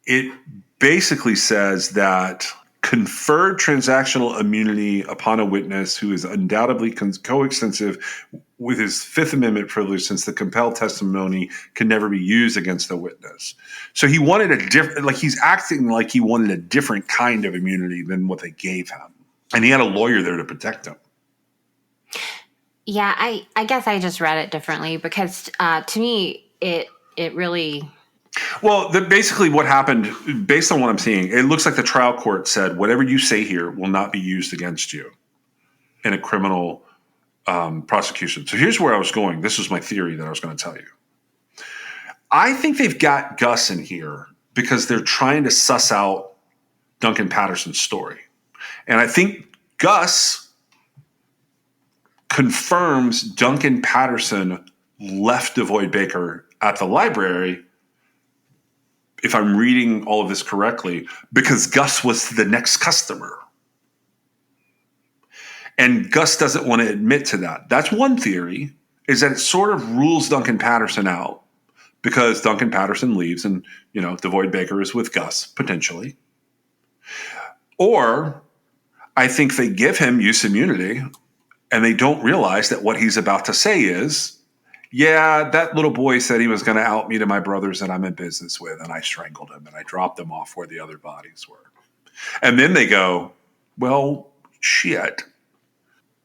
it basically says that conferred transactional immunity upon a witness who is undoubtedly coextensive with his Fifth Amendment privilege, since the compelled testimony can never be used against the witness. So he wanted a different, like he's acting like he wanted a different kind of immunity than what they gave him. And he had a lawyer there to protect him. Yeah, I guess I just read it differently because to me, it really... Well, basically what happened, based on what I'm seeing, it looks like the trial court said, whatever you say here will not be used against you in a criminal prosecution. So here's where I was going. This was my theory that I was going to tell you. I think they've got Gus in here because they're trying to suss out Duncan Patterson's story. And I think Gus confirms Duncan Patterson left Devoid Baker at the library, if I'm reading all of this correctly, because Gus was the next customer. And Gus doesn't want to admit to that. That's one theory, is that it sort of rules Duncan Patterson out because Duncan Patterson leaves and, Devoid Baker is with Gus, potentially. Or I think they give him use immunity and they don't realize that what he's about to say is, yeah, that little boy said he was going to out me to my brothers that I'm in business with, and I strangled him and I dropped them off where the other bodies were. And then they go, well, shit.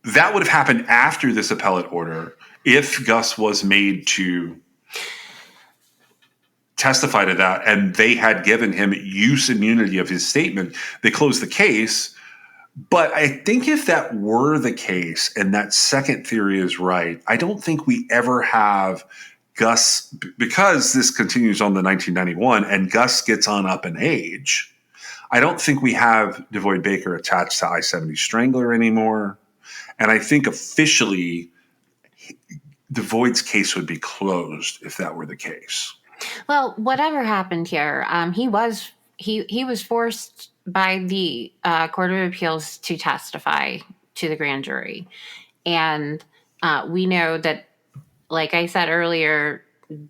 That would have happened after this appellate order if Gus was made to testify to that and they had given him use immunity of his statement. They closed the case. But I think if that were the case and that second theory is right, I don't think we ever have Gus, because this continues on the 1991 and Gus gets on up in age. I don't think we have Devoid Baker attached to I-70 Strangler anymore. And I think officially Devoid's case would be closed if that were the case. Well, whatever happened here, he was forced by the Court of Appeals to testify to the grand jury. And we know that, like I said earlier,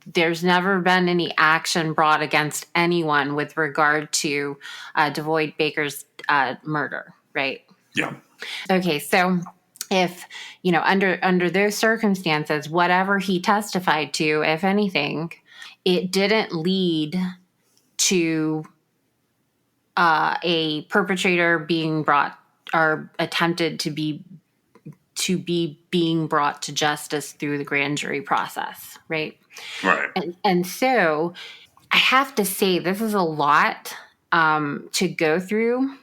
there's never been any action brought against anyone with regard to Devoid Baker's murder, right? Yeah. Okay, so if, under those circumstances, whatever he testified to, if anything, it didn't lead to a perpetrator being brought or attempted to be being brought to justice through the grand jury process, right? Right. And so I have to say this is a lot to go through.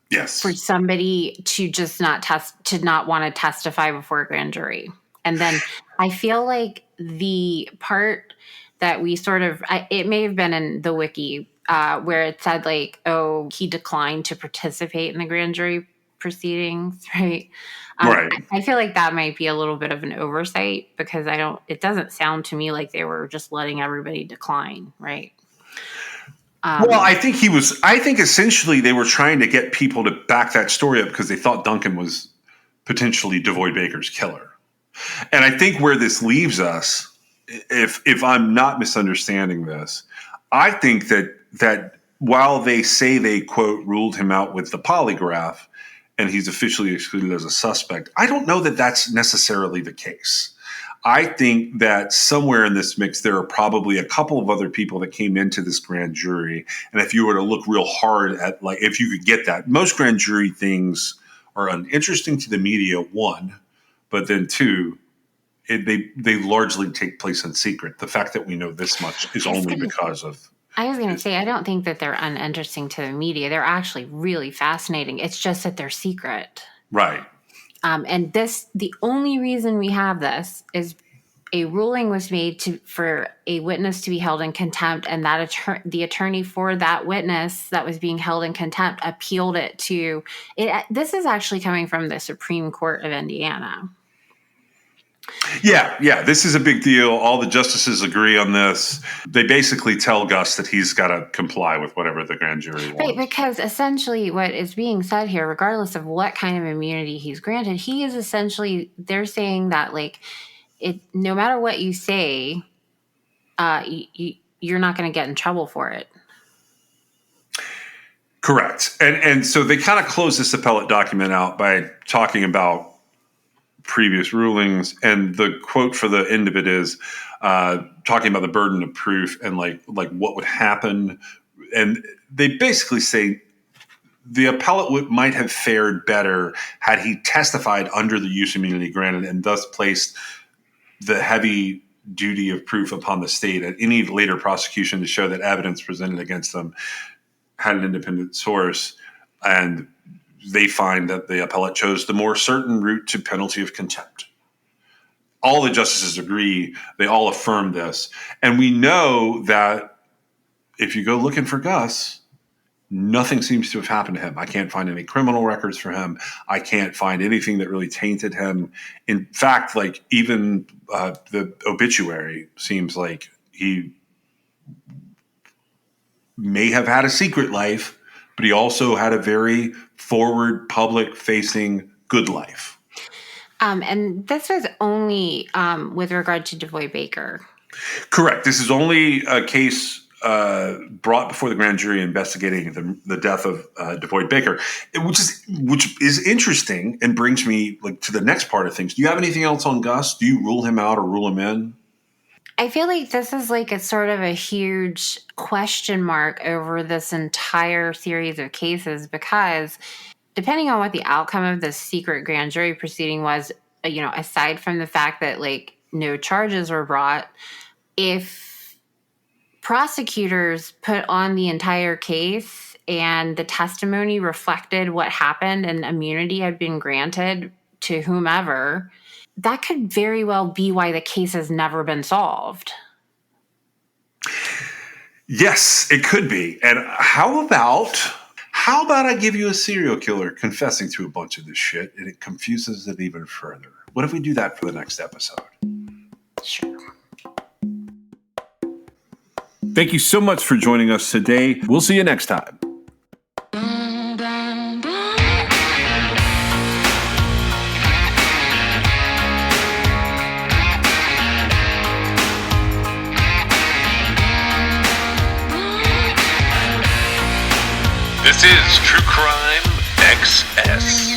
Yes. For somebody to just not want to testify before a grand jury. And then I feel like the part that we it may have been in the wiki where it said like, oh, he declined to participate in the grand jury proceedings, right? Right. I feel like that might be a little bit of an oversight because it doesn't sound to me like they were just letting everybody decline, right? Well, I think essentially they were trying to get people to back that story up because they thought Duncan was potentially Devoid Baker's killer. And I think where this leaves us, if I'm not misunderstanding this, I think that while they say they, quote, ruled him out with the polygraph and he's officially excluded as a suspect, I don't know that that's necessarily the case. I think that somewhere in this mix, there are probably a couple of other people that came into this grand jury. And if you were to look real hard at, like, if you could get that, most grand jury things are uninteresting to the media, one, but then two, they largely take place in secret. The fact that we know this much is only because of. I was going to say, I don't think that they're uninteresting to the media. They're actually really fascinating. It's just that they're secret. Right. And the only reason we have this is a ruling was made for a witness to be held in contempt, and that the attorney for that witness that was being held in contempt appealed it to it. This is actually coming from the Supreme Court of Indiana. Yeah. This is a big deal. All the justices agree on this. They basically tell Gus that he's got to comply with whatever the grand jury wants. Right, because essentially what is being said here, regardless of what kind of immunity he's granted, he is essentially, they're saying that, like, no matter what you say, you're not going to get in trouble for it. Correct. And so they kind of close this appellate document out by talking about previous rulings, and the quote for the end of it is talking about the burden of proof and like what would happen, and they basically say the appellate might have fared better had he testified under the use immunity granted and thus placed the heavy duty of proof upon the state at any later prosecution to show that evidence presented against them had an independent source. And they find that the appellate chose the more certain route to penalty of contempt. All the justices agree. They all affirm this. And we know that if you go looking for Gus, Nothing seems to have happened to him. I can't find any criminal records for him. I can't find anything that really tainted him. In fact, like even the obituary seems like he may have had a secret life, but he also had a very forward, public-facing good life. And this was only with regard to DeVoy Baker. Correct. This is only a case brought before the grand jury investigating the death of DeVoy Baker, which is interesting and brings me like to the next part of things. Do you have anything else on Gus? Do you rule him out or rule him in? I feel like this is like a sort of a huge question mark over this entire series of cases, because depending on what the outcome of this secret grand jury proceeding was, aside from the fact that like no charges were brought, if prosecutors put on the entire case and the testimony reflected what happened and immunity had been granted to whomever, that could very well be why the case has never been solved. Yes, it could be. And how about I give you a serial killer confessing to a bunch of this shit and it confuses it even further? What if we do that for the next episode? Sure. Thank you so much for joining us today. We'll see you next time. This is True Crime XS.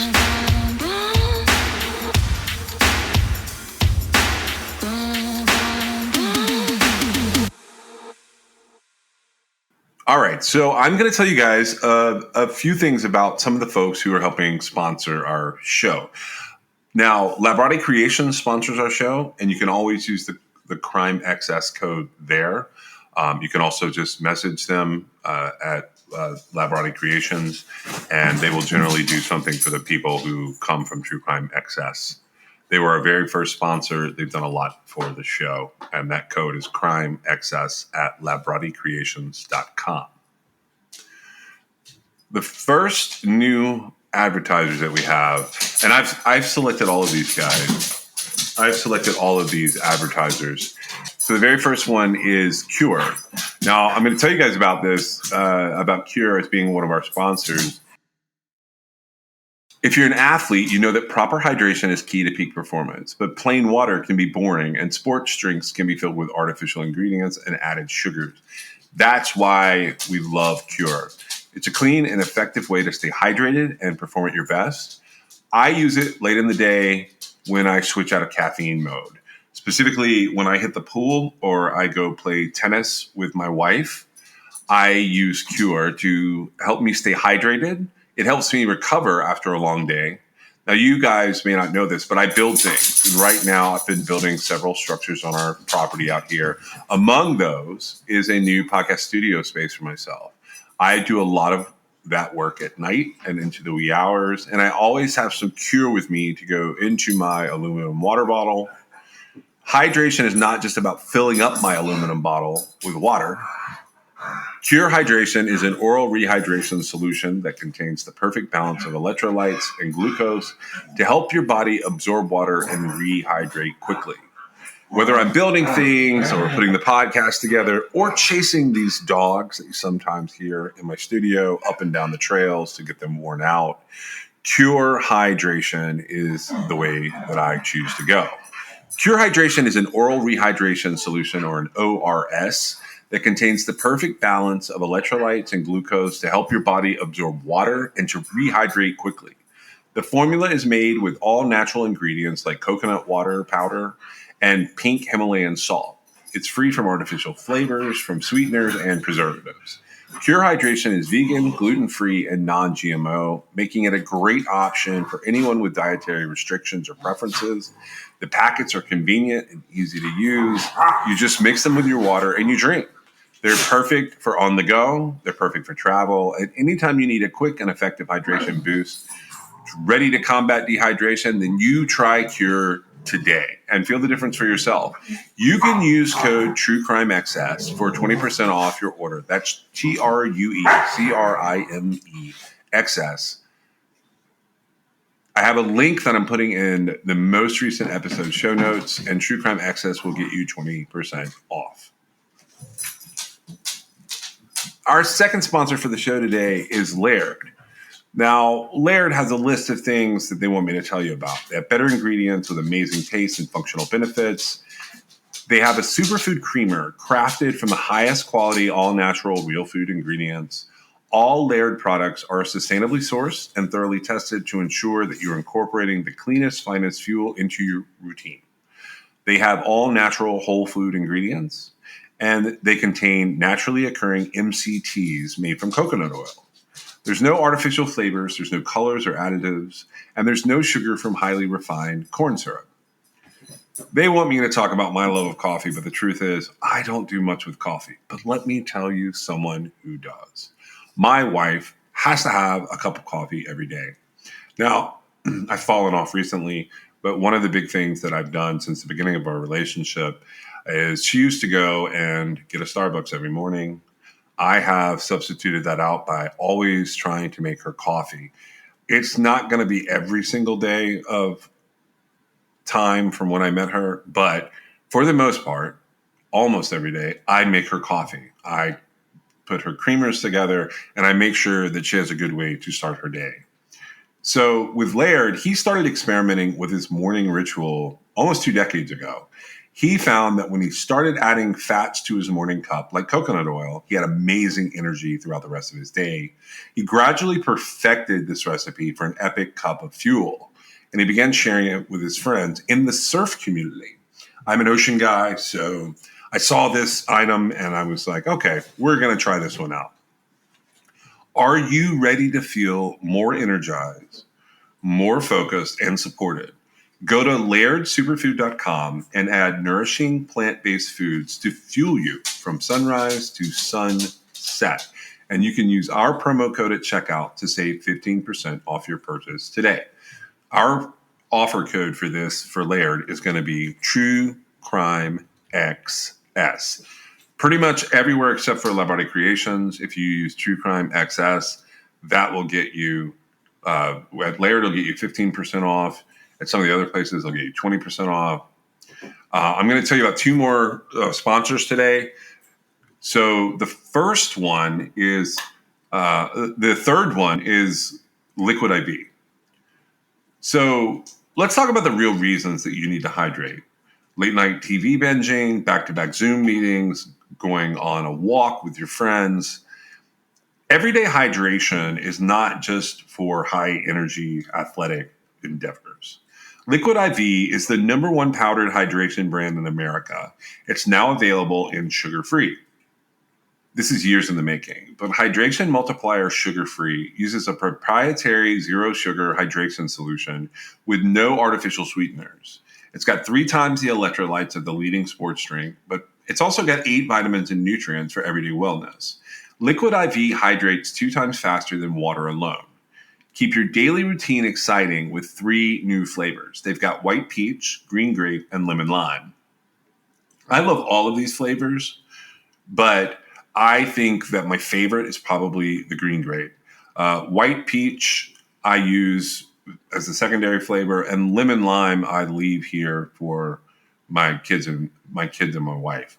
All right, so I'm going to tell you guys a few things about some of the folks who are helping sponsor our show. Now, Labrati Creations sponsors our show, and you can always use the Crime XS code there. You can also just message them at Labrati Creations, and they will generally do something for the people who come from True Crime XS. They were our very first sponsor. They've done a lot for the show, and that code is CrimeXS at LabratiCreations.com. The first new advertisers that we have, and I've selected all of these guys. I've selected all of these advertisers. So the very first one is Cure. Now, I'm going to tell you guys about this, about Cure as being one of our sponsors. If you're an athlete, you know that proper hydration is key to peak performance, but plain water can be boring and sports drinks can be filled with artificial ingredients and added sugars. That's why we love Cure. It's a clean and effective way to stay hydrated and perform at your best. I use it late in the day when I switch out of caffeine mode. Specifically, when I hit the pool or I go play tennis with my wife, I use Cure to help me stay hydrated. It helps me recover after a long day. Now, you guys may not know this, but I build things. And right now, I've been building several structures on our property out here. Among those is a new podcast studio space for myself. I do a lot of that work at night and into the wee hours, and I always have some Cure with me to go into my aluminum water bottle. Hydration is not just about filling up my aluminum bottle with water. Cure Hydration is an oral rehydration solution that contains the perfect balance of electrolytes and glucose to help your body absorb water and rehydrate quickly. Whether I'm building things or putting the podcast together or chasing these dogs that you sometimes hear in my studio up and down the trails to get them worn out, Cure Hydration is the way that I choose to go. Cure Hydration is an oral rehydration solution, or an ORS, that contains the perfect balance of electrolytes and glucose to help your body absorb water and to rehydrate quickly. The formula is made with all natural ingredients like coconut water powder and pink Himalayan salt. It's free from artificial flavors, from sweeteners, and preservatives. Cure Hydration is vegan, gluten-free, and non-GMO, making it a great option for anyone with dietary restrictions or preferences. The packets are convenient and easy to use. You just mix them with your water and you drink. They're perfect for on the go. They're perfect for travel. And anytime you need a quick and effective hydration boost, ready to combat dehydration, then you try Cure today and feel the difference for yourself. You can use code TrueCrimeXS for 20% off your order. That's TrueCrimeXS. I have a link that I'm putting in the most recent episode show notes, and True Crime Access will get you 20% off. Our second sponsor for the show today is Laird. Now, Laird has a list of things that they want me to tell you about. They have better ingredients with amazing taste and functional benefits. They have a superfood creamer crafted from the highest quality, all-natural, real food ingredients. All Laird products are sustainably sourced and thoroughly tested to ensure that you're incorporating the cleanest, finest fuel into your routine. They have all natural whole food ingredients, and they contain naturally occurring MCTs made from coconut oil. There's no artificial flavors, there's no colors or additives, and there's no sugar from highly refined corn syrup. They want me to talk about my love of coffee, but the truth is, I don't do much with coffee. But let me tell you someone who does. My wife has to have a cup of coffee every day. Now, I've fallen off recently, but one of the big things that I've done since the beginning of our relationship is she used to go and get a Starbucks every morning. I have substituted that out by always trying to make her coffee. It's not going to be every single day of time from when I met her, but for the most part, almost every day, I make her coffee. I put her creamers together, and I make sure that she has a good way to start her day. So with Laird, he started experimenting with his morning ritual almost 2 decades ago. He found that when he started adding fats to his morning cup, like coconut oil, he had amazing energy throughout the rest of his day. He gradually perfected this recipe for an epic cup of fuel, and he began sharing it with his friends in the surf community. I'm an ocean guy, so I saw this item and I was like, okay, we're going to try this one out. Are you ready to feel more energized, more focused, and supported? Go to lairdsuperfood.com and add nourishing plant-based foods to fuel you from sunrise to sunset. And you can use our promo code at checkout to save 15% off your purchase today. Our offer code for this for Laird is going to be TrueCrimeXS. Pretty much everywhere except for Love Body Creations. If you use TrueCrimeXS, that will get you, at Laird, it'll get you 15% off. At some of the other places, they'll get you 20% off. I'm going to tell you about 2 more sponsors today. So the first one is, the third one is Liquid IV. So let's talk about the real reasons that you need to hydrate. Late night TV binging, back-to-back Zoom meetings, going on a walk with your friends. Everyday hydration is not just for high-energy athletic endeavors. Liquid IV is the #1 powdered hydration brand in America. It's now available in sugar-free. This is years in the making, but Hydration Multiplier Sugar-Free uses a proprietary zero-sugar hydration solution with no artificial sweeteners. It's got 3 times the electrolytes of the leading sports drink, but it's also got 8 vitamins and nutrients for everyday wellness. Liquid IV hydrates 2 times faster than water alone. Keep your daily routine exciting with 3 new flavors. They've got white peach, green grape, and lemon lime. I love all of these flavors, but I think that my favorite is probably the green grape. White peach I use as a secondary flavor, and lemon lime I leave here for my kids and my wife.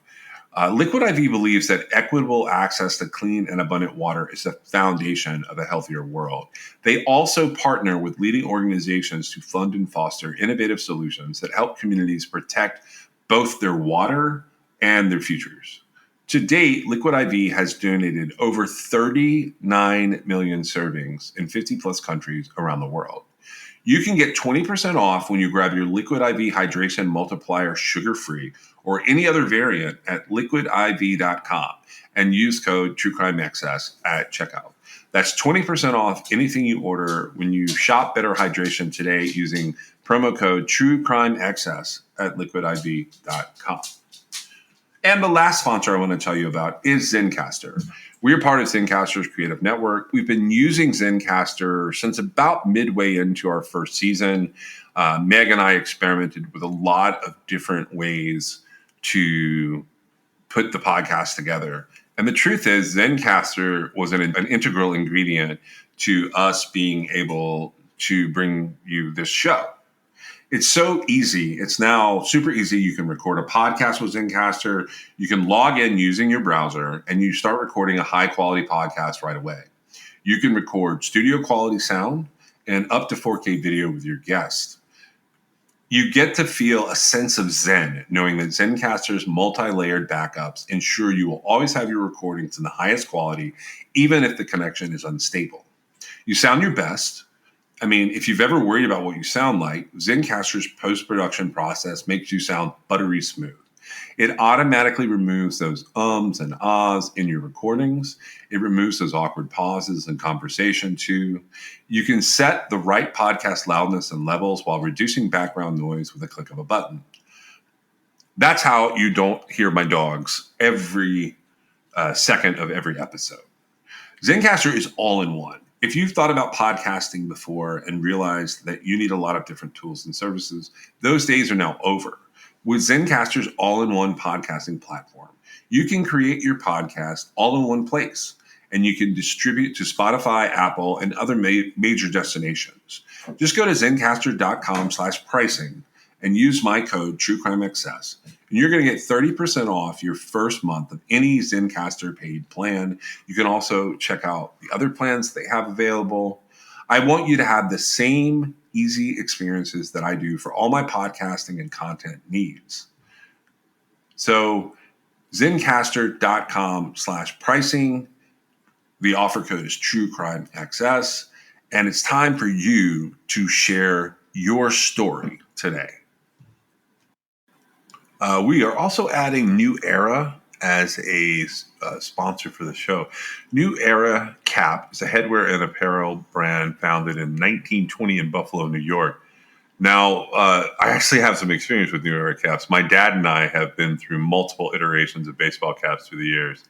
Liquid IV believes that equitable access to clean and abundant water is the foundation of a healthier world. They also partner with leading organizations to fund and foster innovative solutions that help communities protect both their water and their futures. To date, Liquid IV has donated over 39 million servings in 50-plus countries around the world. You can get 20% off when you grab your Liquid IV Hydration Multiplier sugar-free or any other variant at liquidiv.com and use code TrueCrimeXS at checkout. That's 20% off anything you order when you shop Better Hydration today using promo code TrueCrimeXS at liquidiv.com. And the last sponsor I want to tell you about is Zencastr. We are part of Zencastr's creative network. We've been using Zencastr since about midway into our first season. Meg and I experimented with a lot of different ways to put the podcast together. And the truth is, Zencastr was an integral ingredient to us being able to bring you this show. It's so easy. It's now super easy. You can record a podcast with Zencastr. You can log in using your browser and you start recording a high quality podcast right away. You can record studio quality sound and up to 4K video with your guest. You get to feel a sense of zen, knowing that Zencastr's multi-layered backups ensure you will always have your recordings in the highest quality, even if the connection is unstable. You sound your best. I mean, if you've ever worried about what you sound like, Zencastr's post-production process makes you sound buttery smooth. It automatically removes those ums and ahs in your recordings. It removes those awkward pauses in conversation too. You can set the right podcast loudness and levels while reducing background noise with a click of a button. That's how you don't hear my dogs every second of every episode. Zencastr is all in one. If you've thought about podcasting before and realized that you need a lot of different tools and services, those days are now over. With Zencastr's all-in-one podcasting platform, you can create your podcast all in one place, and you can distribute to Spotify, Apple, and other major destinations. Just go to zencastr.com/pricing and use my code TrueCrimeXS, and you're going to get 30% off your first month of any Zencastr paid plan. You can also check out the other plans they have available. I want you to have the same easy experiences that I do for all my podcasting and content needs. So zencastr.com/pricing. The offer code is TrueCrimeXS, and it's time for you to share your story today. We are also adding New Era as a sponsor for the show. New Era Cap is a headwear and apparel brand founded in 1920 in Buffalo, New York. Now, I actually have some experience with New Era caps. My dad and I have been through multiple iterations of baseball caps through the years.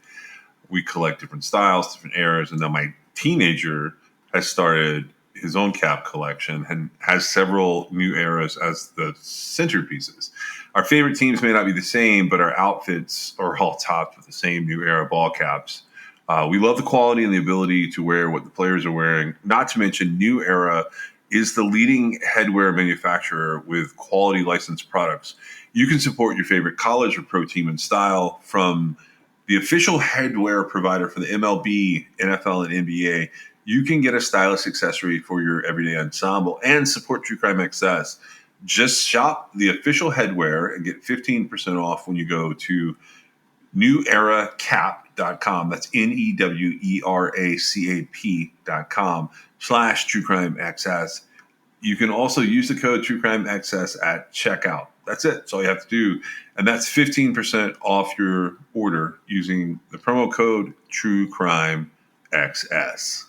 We collect different styles, different eras, and now my teenager has started his own cap collection and has several New Eras as the centerpieces. Our favorite teams may not be the same, but our outfits are all topped with the same New Era ball caps. We love the quality and the ability to wear what the players are wearing. Not to mention, New Era is the leading headwear manufacturer with quality licensed products. You can support your favorite college or pro team in style, from the official headwear provider for the MLB, NFL, and NBA. You can get a stylish accessory for your everyday ensemble and support True Crime XS. Just shop the official headwear and get 15% off when you go to neweracap.com. That's neweracap.com/TrueCrimeXS. You can also use the code TrueCrimeXS at checkout. That's it. That's all you have to do. And that's 15% off your order using the promo code TrueCrimeXS.